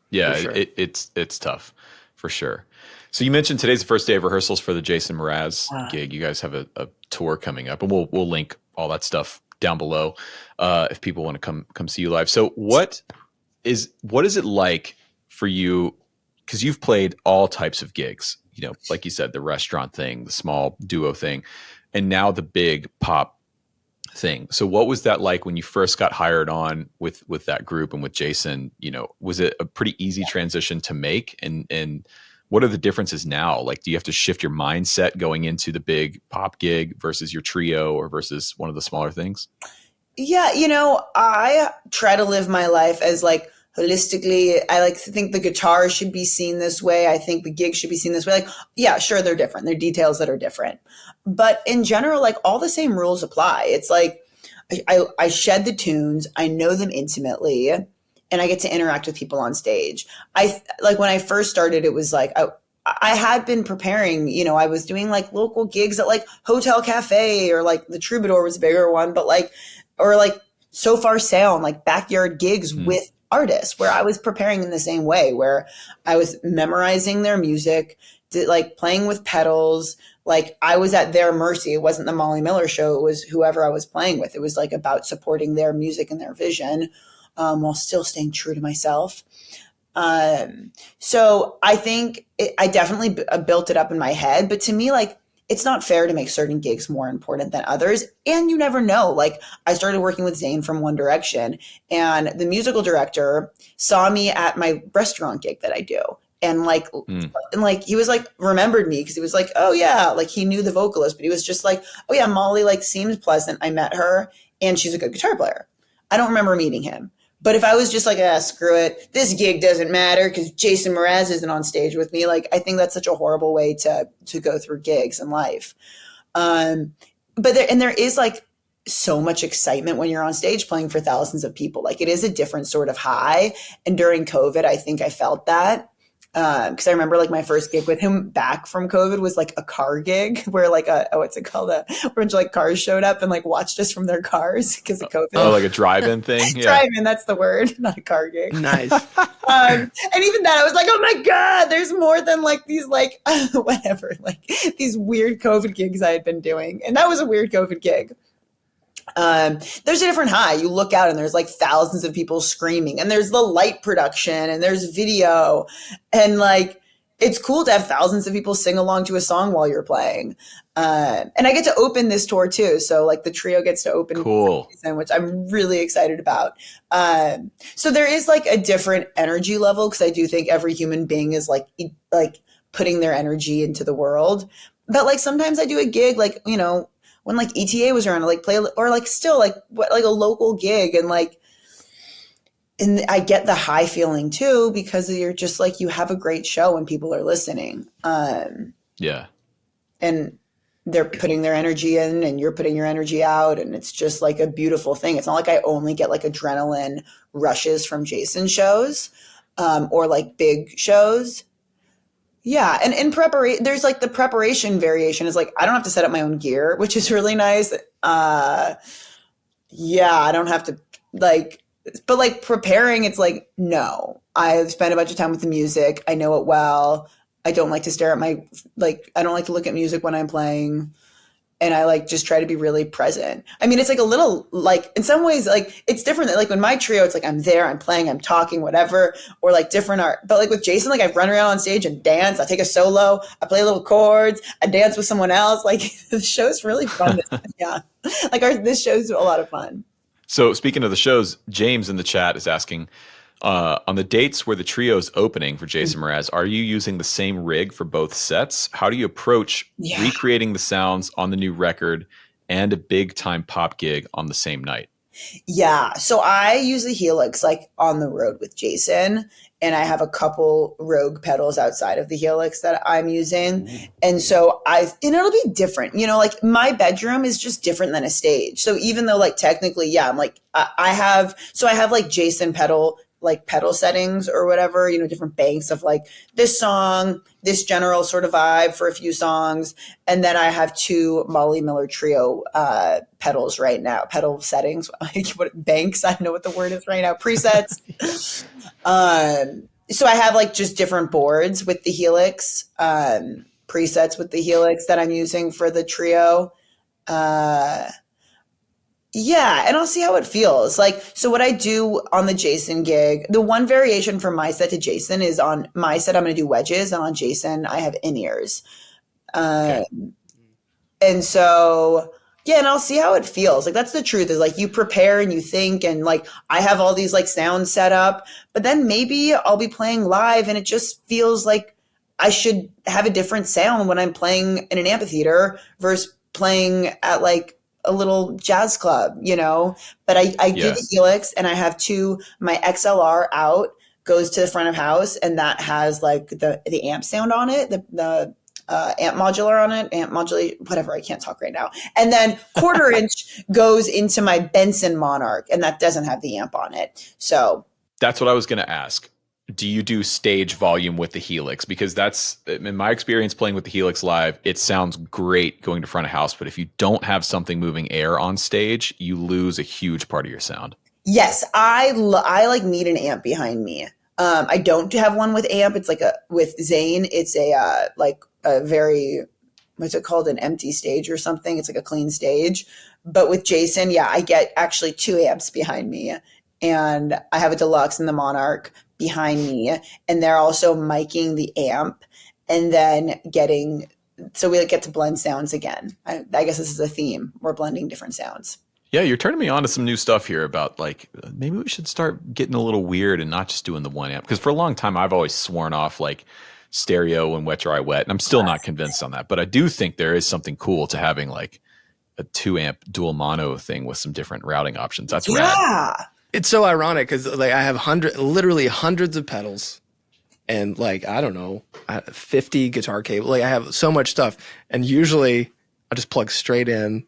Yeah, sure. It's tough for sure. So you mentioned today's the first day of rehearsals for the Jason Mraz gig. You guys have a tour coming up, and we'll link all that stuff down below if people want to come see you live. So what is it like for you? Because you've played all types of gigs, like you said, the restaurant thing, the small duo thing, and now the big pop thing. So what was that like when you first got hired on with that group and with Jason? Was it a pretty easy transition to make? And what are the differences now? Like, do you have to shift your mindset going into the big pop gig versus your trio or versus one of the smaller things? Yeah, I try to live my life as like holistically. I like to think the guitar should be seen this way. I think the gig should be seen this way. Like, yeah, sure, they're different. They're details that are different. But in general, like all the same rules apply. It's like I shed the tunes. I know them intimately. and I get to interact with people on stage. Like when I first started, it was like, I had been preparing, you know, I was doing like local gigs at like Hotel Cafe, or like the Troubadour was a bigger one, but like, or like So Far Sound, like backyard gigs with artists, where I was preparing in the same way, where I was memorizing their music, like playing with pedals. Like I was at their mercy. It wasn't the Moller Miller show. It was whoever I was playing with. It was like about supporting their music and their vision, while still staying true to myself. So I think I definitely built it up in my head, but to me, like, it's not fair to make certain gigs more important than others. And you never know. Like I started working with Zayn from One Direction, and the musical director saw me at my restaurant gig that I do. And like, he was like, remembered me because he was like, oh yeah, like he knew the vocalist, but he was just like, oh yeah, Molly like seems pleasant. I met her and she's a good guitar player. I don't remember meeting him. But if I was just like, screw it, this gig doesn't matter because Jason Mraz isn't on stage with me, like I think that's such a horrible way to go through gigs in life. But there is like so much excitement when you're on stage playing for thousands of people. Like it is a different sort of high. And during COVID, I think I felt that. Because I remember like my first gig with him back from COVID was like a car gig where like a bunch of like cars showed up and like watched us from their cars because of COVID. Oh, like a drive-in thing? Yeah. Drive-in, that's the word, not a car gig. Nice. And even that, I was like, oh my God, there's more than like these like whatever, like these weird COVID gigs I had been doing. And that was a weird COVID gig. There's a different high. You look out and there's like thousands of people screaming, and there's the light production, and there's video, and like it's cool to have thousands of people sing along to a song while you're playing. And I get to open this tour too, so like the trio gets to open, cool, which I'm really excited about. So there is like a different energy level, because I do think every human being is like putting their energy into the world. But like sometimes I do a gig, like, you know, when like ETA was around, like play, or like still like a local gig, and like, and I get the high feeling too, because you're just like, you have a great show and people are listening. Yeah. And they're putting their energy in and you're putting your energy out, and it's just like a beautiful thing. It's not like I only get like adrenaline rushes from Jason shows, or like big shows. Yeah. And in preparation, there's like the preparation variation is like, I don't have to set up my own gear, which is really nice. Yeah, I don't have to like, but like preparing, it's like, no, I've spent a bunch of time with the music. I know it well. I don't like to stare at I don't like to look at music when I'm playing. And I like just try to be really present. I mean, it's like a little like, in some ways, like it's different. Like when my trio, it's like I'm there, I'm playing, I'm talking, whatever, or like different art. But like with Jason, like I run around on stage and dance. I take a solo, I play little chords, I dance with someone else. Like the show's really fun. Yeah, like this show's a lot of fun. So speaking of the shows, James in the chat is asking, on the dates where the trio's opening for Jason Mraz, are you using the same rig for both sets? How do you approach recreating the sounds on the new record and a big time pop gig on the same night? Yeah. So I use the Helix like on the road with Jason, and I have a couple Rogue pedals outside of the Helix that I'm using. And so and it'll be different, you know, like my bedroom is just different than a stage. So even though like technically, yeah, I'm like, I have like Jason pedal settings or whatever, you know, different banks of like this song, this general sort of vibe for a few songs. And then I have two Moller Miller Trio pedals right now, pedal settings, banks, I don't know what the word is right now, presets. So I have like just different boards with the Helix, presets with the Helix that I'm using for the trio. Yeah, and I'll see how it feels. Like, so what I do on the Jason gig, the one variation from my set to Jason is on my set, I'm going to do wedges, and on Jason, I have in-ears. Okay. And so, yeah, and I'll see how it feels. Like, that's the truth, is like you prepare and you think, and like I have all these like sounds set up, but then maybe I'll be playing live and it just feels like I should have a different sound when I'm playing in an amphitheater versus playing at like a little jazz club, you know, but I do the Helix, and I have my XLR out goes to the front of house, and that has like the amp sound on it, the amp modular on it, amp modulate, whatever, I can't talk right now. And then quarter inch goes into my Benson Monarch, and that doesn't have the amp on it. So That's what I was going to ask. Do you do stage volume with the Helix? Because that's, in my experience playing with the Helix live, it sounds great going to front of house, but if you don't have something moving air on stage, you lose a huge part of your sound. Yes, I like need an amp behind me. I don't have one with amp. It's like with Zane, it's like a very, what's it called? An empty stage or something. It's like a clean stage. But with Jason, yeah, I get actually 2 amps behind me, and I have a deluxe and the Monarch behind me, and they're also miking the amp and then so we get to blend sounds again. I guess this is a theme. We're blending different sounds. Yeah, you're turning me on to some new stuff here about like maybe we should start getting a little weird and not just doing the 1 amp. Because for a long time, I've always sworn off like stereo and wet, dry, wet. And I'm still not convinced on that. But I do think there is something cool to having like a 2 amp dual mono thing with some different routing options. That's rad. It's so ironic because like I have literally hundreds of pedals and like, I don't know, 50 guitar cables. Like I have so much stuff. And usually I just plug straight in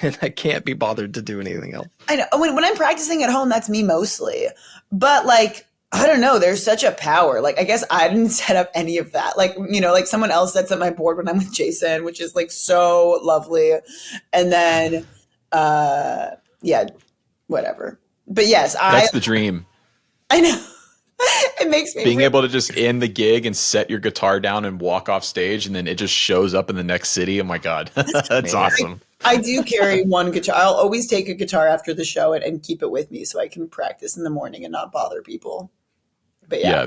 and I can't be bothered to do anything else. I know. When I'm practicing at home, that's me mostly. But like, I don't know, there's such a power. Like, I guess I didn't set up any of that. Like, you know, like someone else sets up my board when I'm with Jason, which is like so lovely. And then, yeah, whatever. But yes, that's the dream. I know. It makes me being able to just end the gig and set your guitar down and walk off stage, and then it just shows up in the next city. Oh my God. That's awesome. I do carry one guitar. I'll always take a guitar after the show and keep it with me so I can practice in the morning and not bother people. But yeah,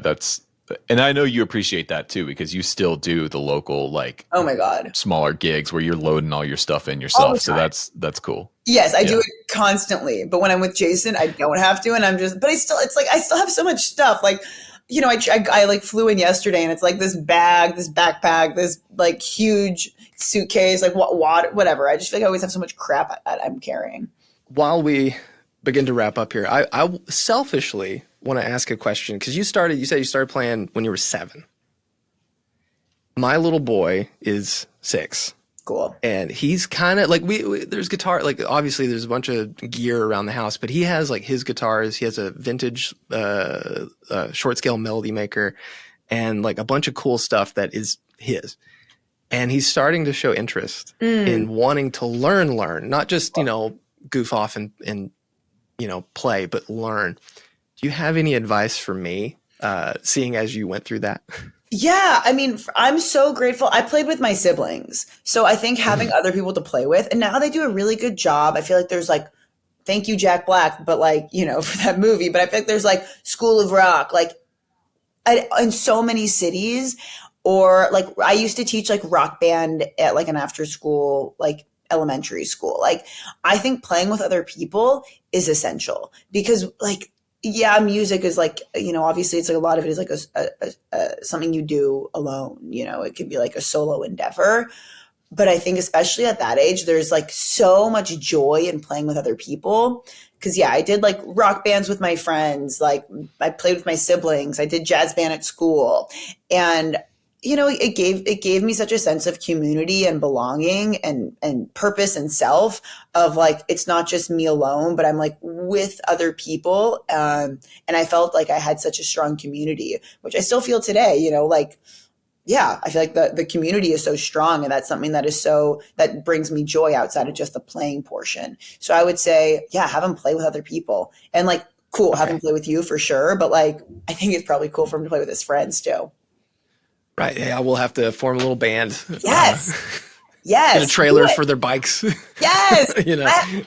and I know you appreciate that too, because you still do the local, like, oh my God, smaller gigs where you're loading all your stuff in yourself. So that's cool. Yes, I do it constantly. But when I'm with Jason, I don't have to. And I still have so much stuff. Like, you know, I like flew in yesterday and it's like this bag, this backpack, this like huge suitcase, like whatever. I just feel like I always have so much crap I'm carrying. While we begin to wrap up here, I selfishly want to ask a question because you said you started playing when you were 7. My little boy is 6. Cool. And he's kind of like there's guitar, like obviously there's a bunch of gear around the house, but he has like his guitars. He has a vintage short scale melody maker and like a bunch of cool stuff that is his. And he's starting to show interest in wanting to learn, not just, you know, goof off and you know, play, but learn. Do you have any advice for me, seeing as you went through that? Yeah, I mean, I'm so grateful. I played with my siblings. So I think having other people to play with, and now they do a really good job. I feel like there's like, thank you, Jack Black, but like, you know, for that movie, but I feel like there's like School of Rock, like in so many cities, or like I used to teach like rock band at like an after school, like elementary school. Like I think playing with other people is essential because like, yeah, music is like, you know, obviously it's like a lot of it is like a something you do alone, you know, it could be like a solo endeavor. But I think especially at that age, there's like so much joy in playing with other people. Cause yeah, I did like rock bands with my friends. Like I played with my siblings. I did jazz band at school. And you know, it gave me such a sense of community and belonging and purpose and self of like, it's not just me alone, but I'm like with other people. And I felt like I had such a strong community, which I still feel today, you know, like, yeah, I feel like the community is so strong and that's something that brings me joy outside of just the playing portion. So I would say, yeah, have them play with other people and like, cool, have him play with you for sure. But like, I think it's probably cool for him to play with his friends too. Right. Yeah, we'll have to form a little band. Yes. Yes. And a trailer for their bikes. Yes. You know.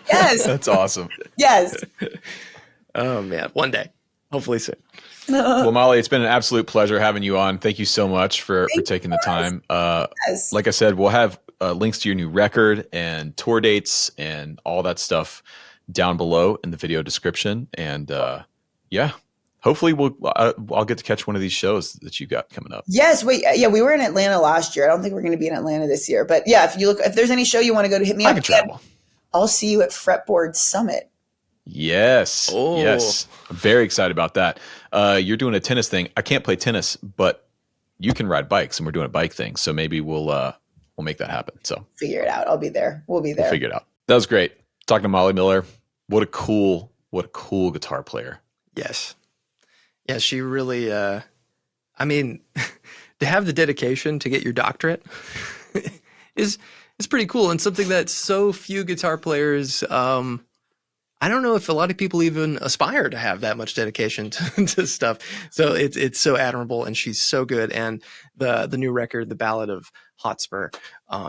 Yes. That's awesome. Yes. Oh man, one day, hopefully soon. Well, Molly, it's been an absolute pleasure having you on. Thank you so much for taking the time. Yes. Like I said, we'll have links to your new record and tour dates and all that stuff down below in the video description. And yeah. Hopefully I'll get to catch one of these shows that you got coming up. Yes, wait, yeah, we were in Atlanta last year. I don't think we're going to be in Atlanta this year, but yeah, if there's any show you want to go to, hit me up. I can travel. I'll see you at Fretboard Summit. Yes, oh. Yes, I'm very excited about that. You're doing a tennis thing. I can't play tennis, but you can ride bikes, and we're doing a bike thing. So maybe we'll make that happen. So figure it out. I'll be there. We'll be there. We'll figure it out. That was great. Talking to Molly Miller. What a cool guitar player. Yes. Yeah, she really, I mean, to have the dedication to get your doctorate is pretty cool, and something that so few guitar players, I don't know if a lot of people even aspire to have that much dedication to stuff. So it's so admirable, and she's so good. And the new record, the Ballad of Hotspur,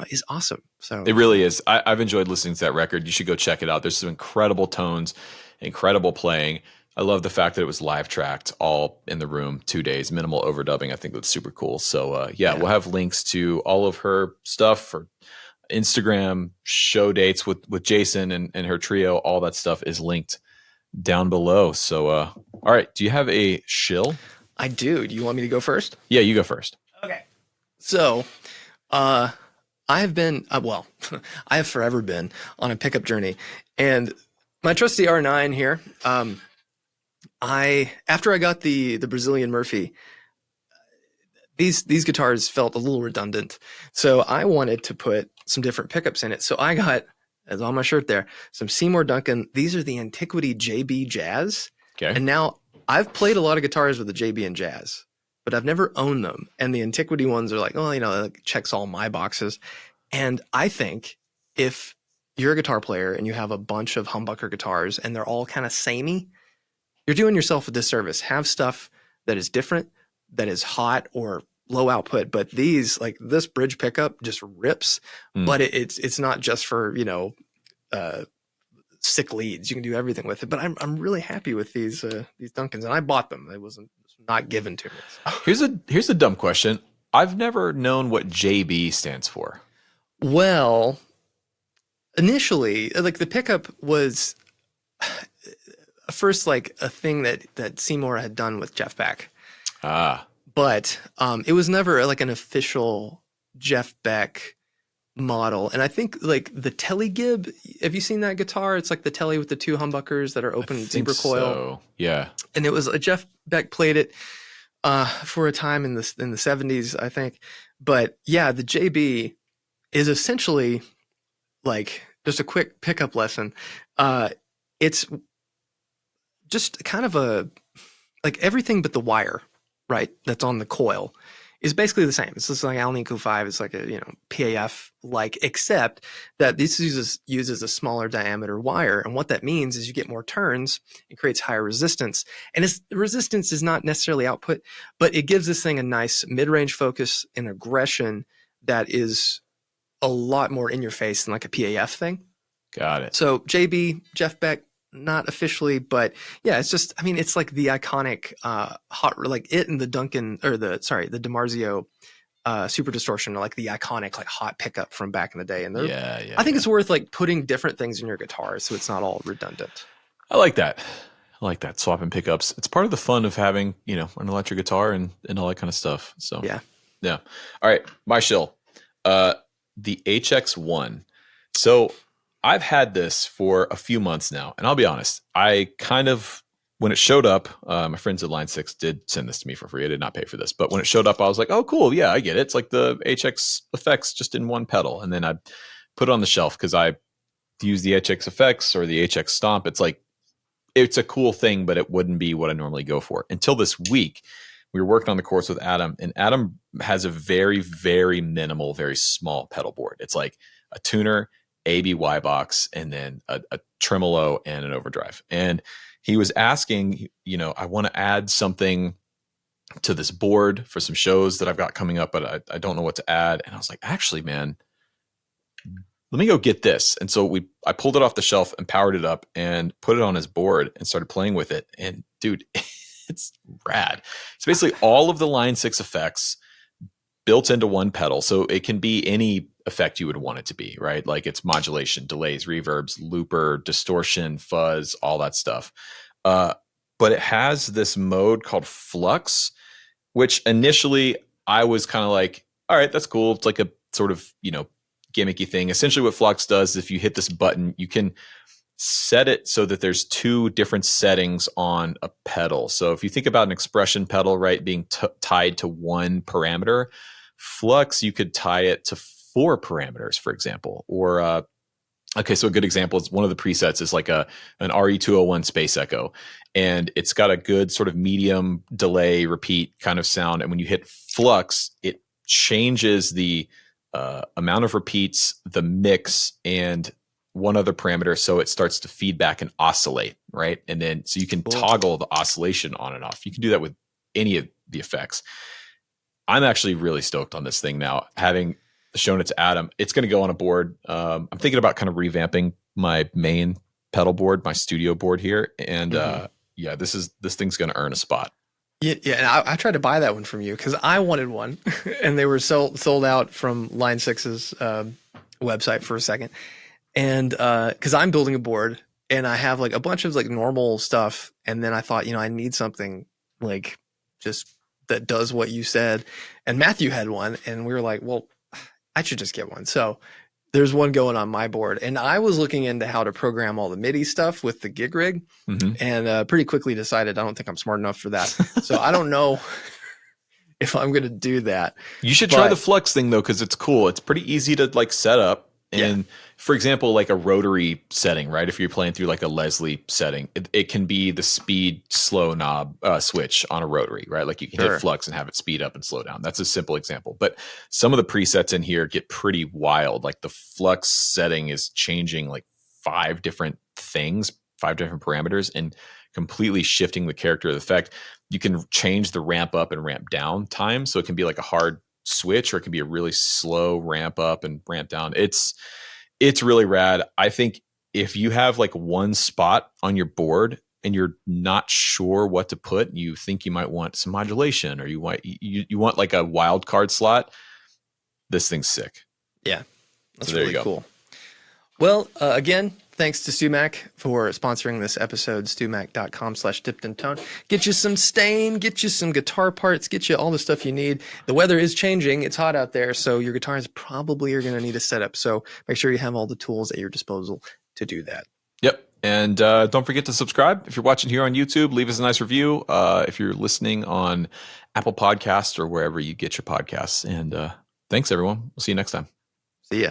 is awesome. So It really is. I've enjoyed listening to that record. You should go check it out. There's some incredible tones, incredible playing. I love the fact that it was live tracked all in the room, 2 days, minimal overdubbing. I think that's super cool. So yeah, we'll have links to all of her stuff for Instagram, show dates with Jason and her trio. All that stuff is linked down below. So all right, do you have a shill? I do. Do you want me to go first? Yeah, you go first. Okay. So I have been, well, I have forever been on a pickup journey, and my trusty R9 here, after I got the Brazilian Murphy, these guitars felt a little redundant. So I wanted to put some different pickups in it. So I got, as on my shirt there, some Seymour Duncan. These are the Antiquity JB Jazz. Okay. And now I've played a lot of guitars with the JB and Jazz, but I've never owned them. And the Antiquity ones are like, oh, it checks all my boxes. And I think if you're a guitar player and you have a bunch of humbucker guitars and they're all kind of samey, you're doing yourself a disservice. Have stuff that is different, that is hot or low output. But these, like this bridge pickup, just rips. But it's not just for sick leads. You can do everything with it. But I'm really happy with these Duncans, and I bought them. It was not given to me. So. Here's a dumb question. I've never known what JB stands for. Well, initially, like the pickup was first like a thing that Seymour had done with Jeff Beck. But it was never like an official Jeff Beck model. And I think like the Telly Gib, have you seen that guitar? It's like the Telly with the two humbuckers that are open zebra coil. So. Yeah. And it was Jeff Beck played it for a time in the 70s, I think. But yeah, the JB is essentially like just a quick pickup lesson. It's just kind of like everything but the wire, right? That's on the coil is basically the same. It's just like Allen Eco 5. It's like a, PAF like, except that this uses a smaller diameter wire. And what that means is you get more turns. It creates higher resistance. And resistance is not necessarily output, but it gives this thing a nice mid-range focus and aggression that is a lot more in your face than like a PAF thing. Got it. So JB, Jeff Beck, not officially, but yeah, it's just, it's like the iconic like it and the Duncan, or the DiMarzio Super Distortion are like the iconic like hot pickup from back in the day. And I think it's worth like putting different things in your guitar so it's not all redundant. I like that. Swapping pickups. It's part of the fun of having, an electric guitar and all that kind of stuff. So yeah. All right. My shill, the HX1. So I've had this for a few months now, and I'll be honest, I kind of, when it showed up, my friends at Line 6 did send this to me for free. I did not pay for this, but when it showed up, I was like, oh, cool. Yeah, I get it. It's like the HX effects just in one pedal. And then I put it on the shelf because I use the HX effects or the HX stomp. It's like, it's a cool thing, but it wouldn't be what I normally go for. Until this week, we were working on the course with Adam, and Adam has a very, very minimal, very small pedal board. It's like a tuner, ABY box, and then a tremolo and an overdrive. And he was asking, I want to add something to this board for some shows that I've got coming up, but I don't know what to add. And I was like, actually, man, let me go get this. And so I pulled it off the shelf and powered it up and put it on his board and started playing with it. And dude, it's rad. It's basically all of the Line 6 effects built into one pedal. So it can be any effect you would want it to be, right? Like it's modulation, delays, reverbs, looper, distortion, fuzz, all that stuff. But it has this mode called Flux, which initially I was kind of like, all right, that's cool. It's like a sort of, gimmicky thing. Essentially what Flux does, if you hit this button, you can set it so that there's two different settings on a pedal. So if you think about an expression pedal, right, being tied to one parameter, Flux, you could tie it to 4 parameters, for example, or Okay, so a good example is one of the presets is like an RE201 Space Echo, and it's got a good sort of medium delay repeat kind of sound. And when you hit flux, it changes the amount of repeats, the mix, and one other parameter, so it starts to feedback and oscillate, right? And then so you can toggle the oscillation on and off. You can do that with any of the effects. I'm actually really stoked on this thing now, having shown it to Adam. It's going to go on a board. I'm thinking about kind of revamping my main pedal board, my studio board here, and yeah, this thing's going to earn a spot. Yeah, and I tried to buy that one from you because I wanted one, and they were sold out from Line 6's website for a second. And because I'm building a board, and I have like a bunch of like normal stuff, and then I thought, I need something like just that does what you said. And Matthew had one, and we were like, well, I should just get one. So there's one going on my board, and I was looking into how to program all the MIDI stuff with the gig rig, and pretty quickly decided I don't think I'm smart enough for that. So I don't know if I'm going to do that. You should try the Flux thing though, because it's cool. It's pretty easy to like set up. And for example, like a rotary setting, right? If you're playing through like a Leslie setting, it can be the speed slow knob switch on a rotary, right? Like you can hit flux and have it speed up and slow down. That's a simple example. But some of the presets in here get pretty wild. Like the flux setting is changing like 5 different things, 5 different parameters, and completely shifting the character of the effect. You can change the ramp up and ramp down time. So it can be like a hard switch, or it can be a really slow ramp up and ramp down. It's really rad. I think if you have like one spot on your board and you're not sure what to put, you think you might want some modulation, or you want like a wild card slot, this thing's sick. Yeah, that's really cool. Well, again, thanks to Sumac for sponsoring this episode. StuMac.com/dippedintone. Get you some stain, get you some guitar parts, get you all the stuff you need. The weather is changing. It's hot out there, so your guitars probably are going to need a setup. So make sure you have all the tools at your disposal to do that. Yep. And don't forget to subscribe. If you're watching here on YouTube, leave us a nice review. If you're listening on Apple Podcasts or wherever you get your podcasts. And thanks, everyone. We'll see you next time. See ya.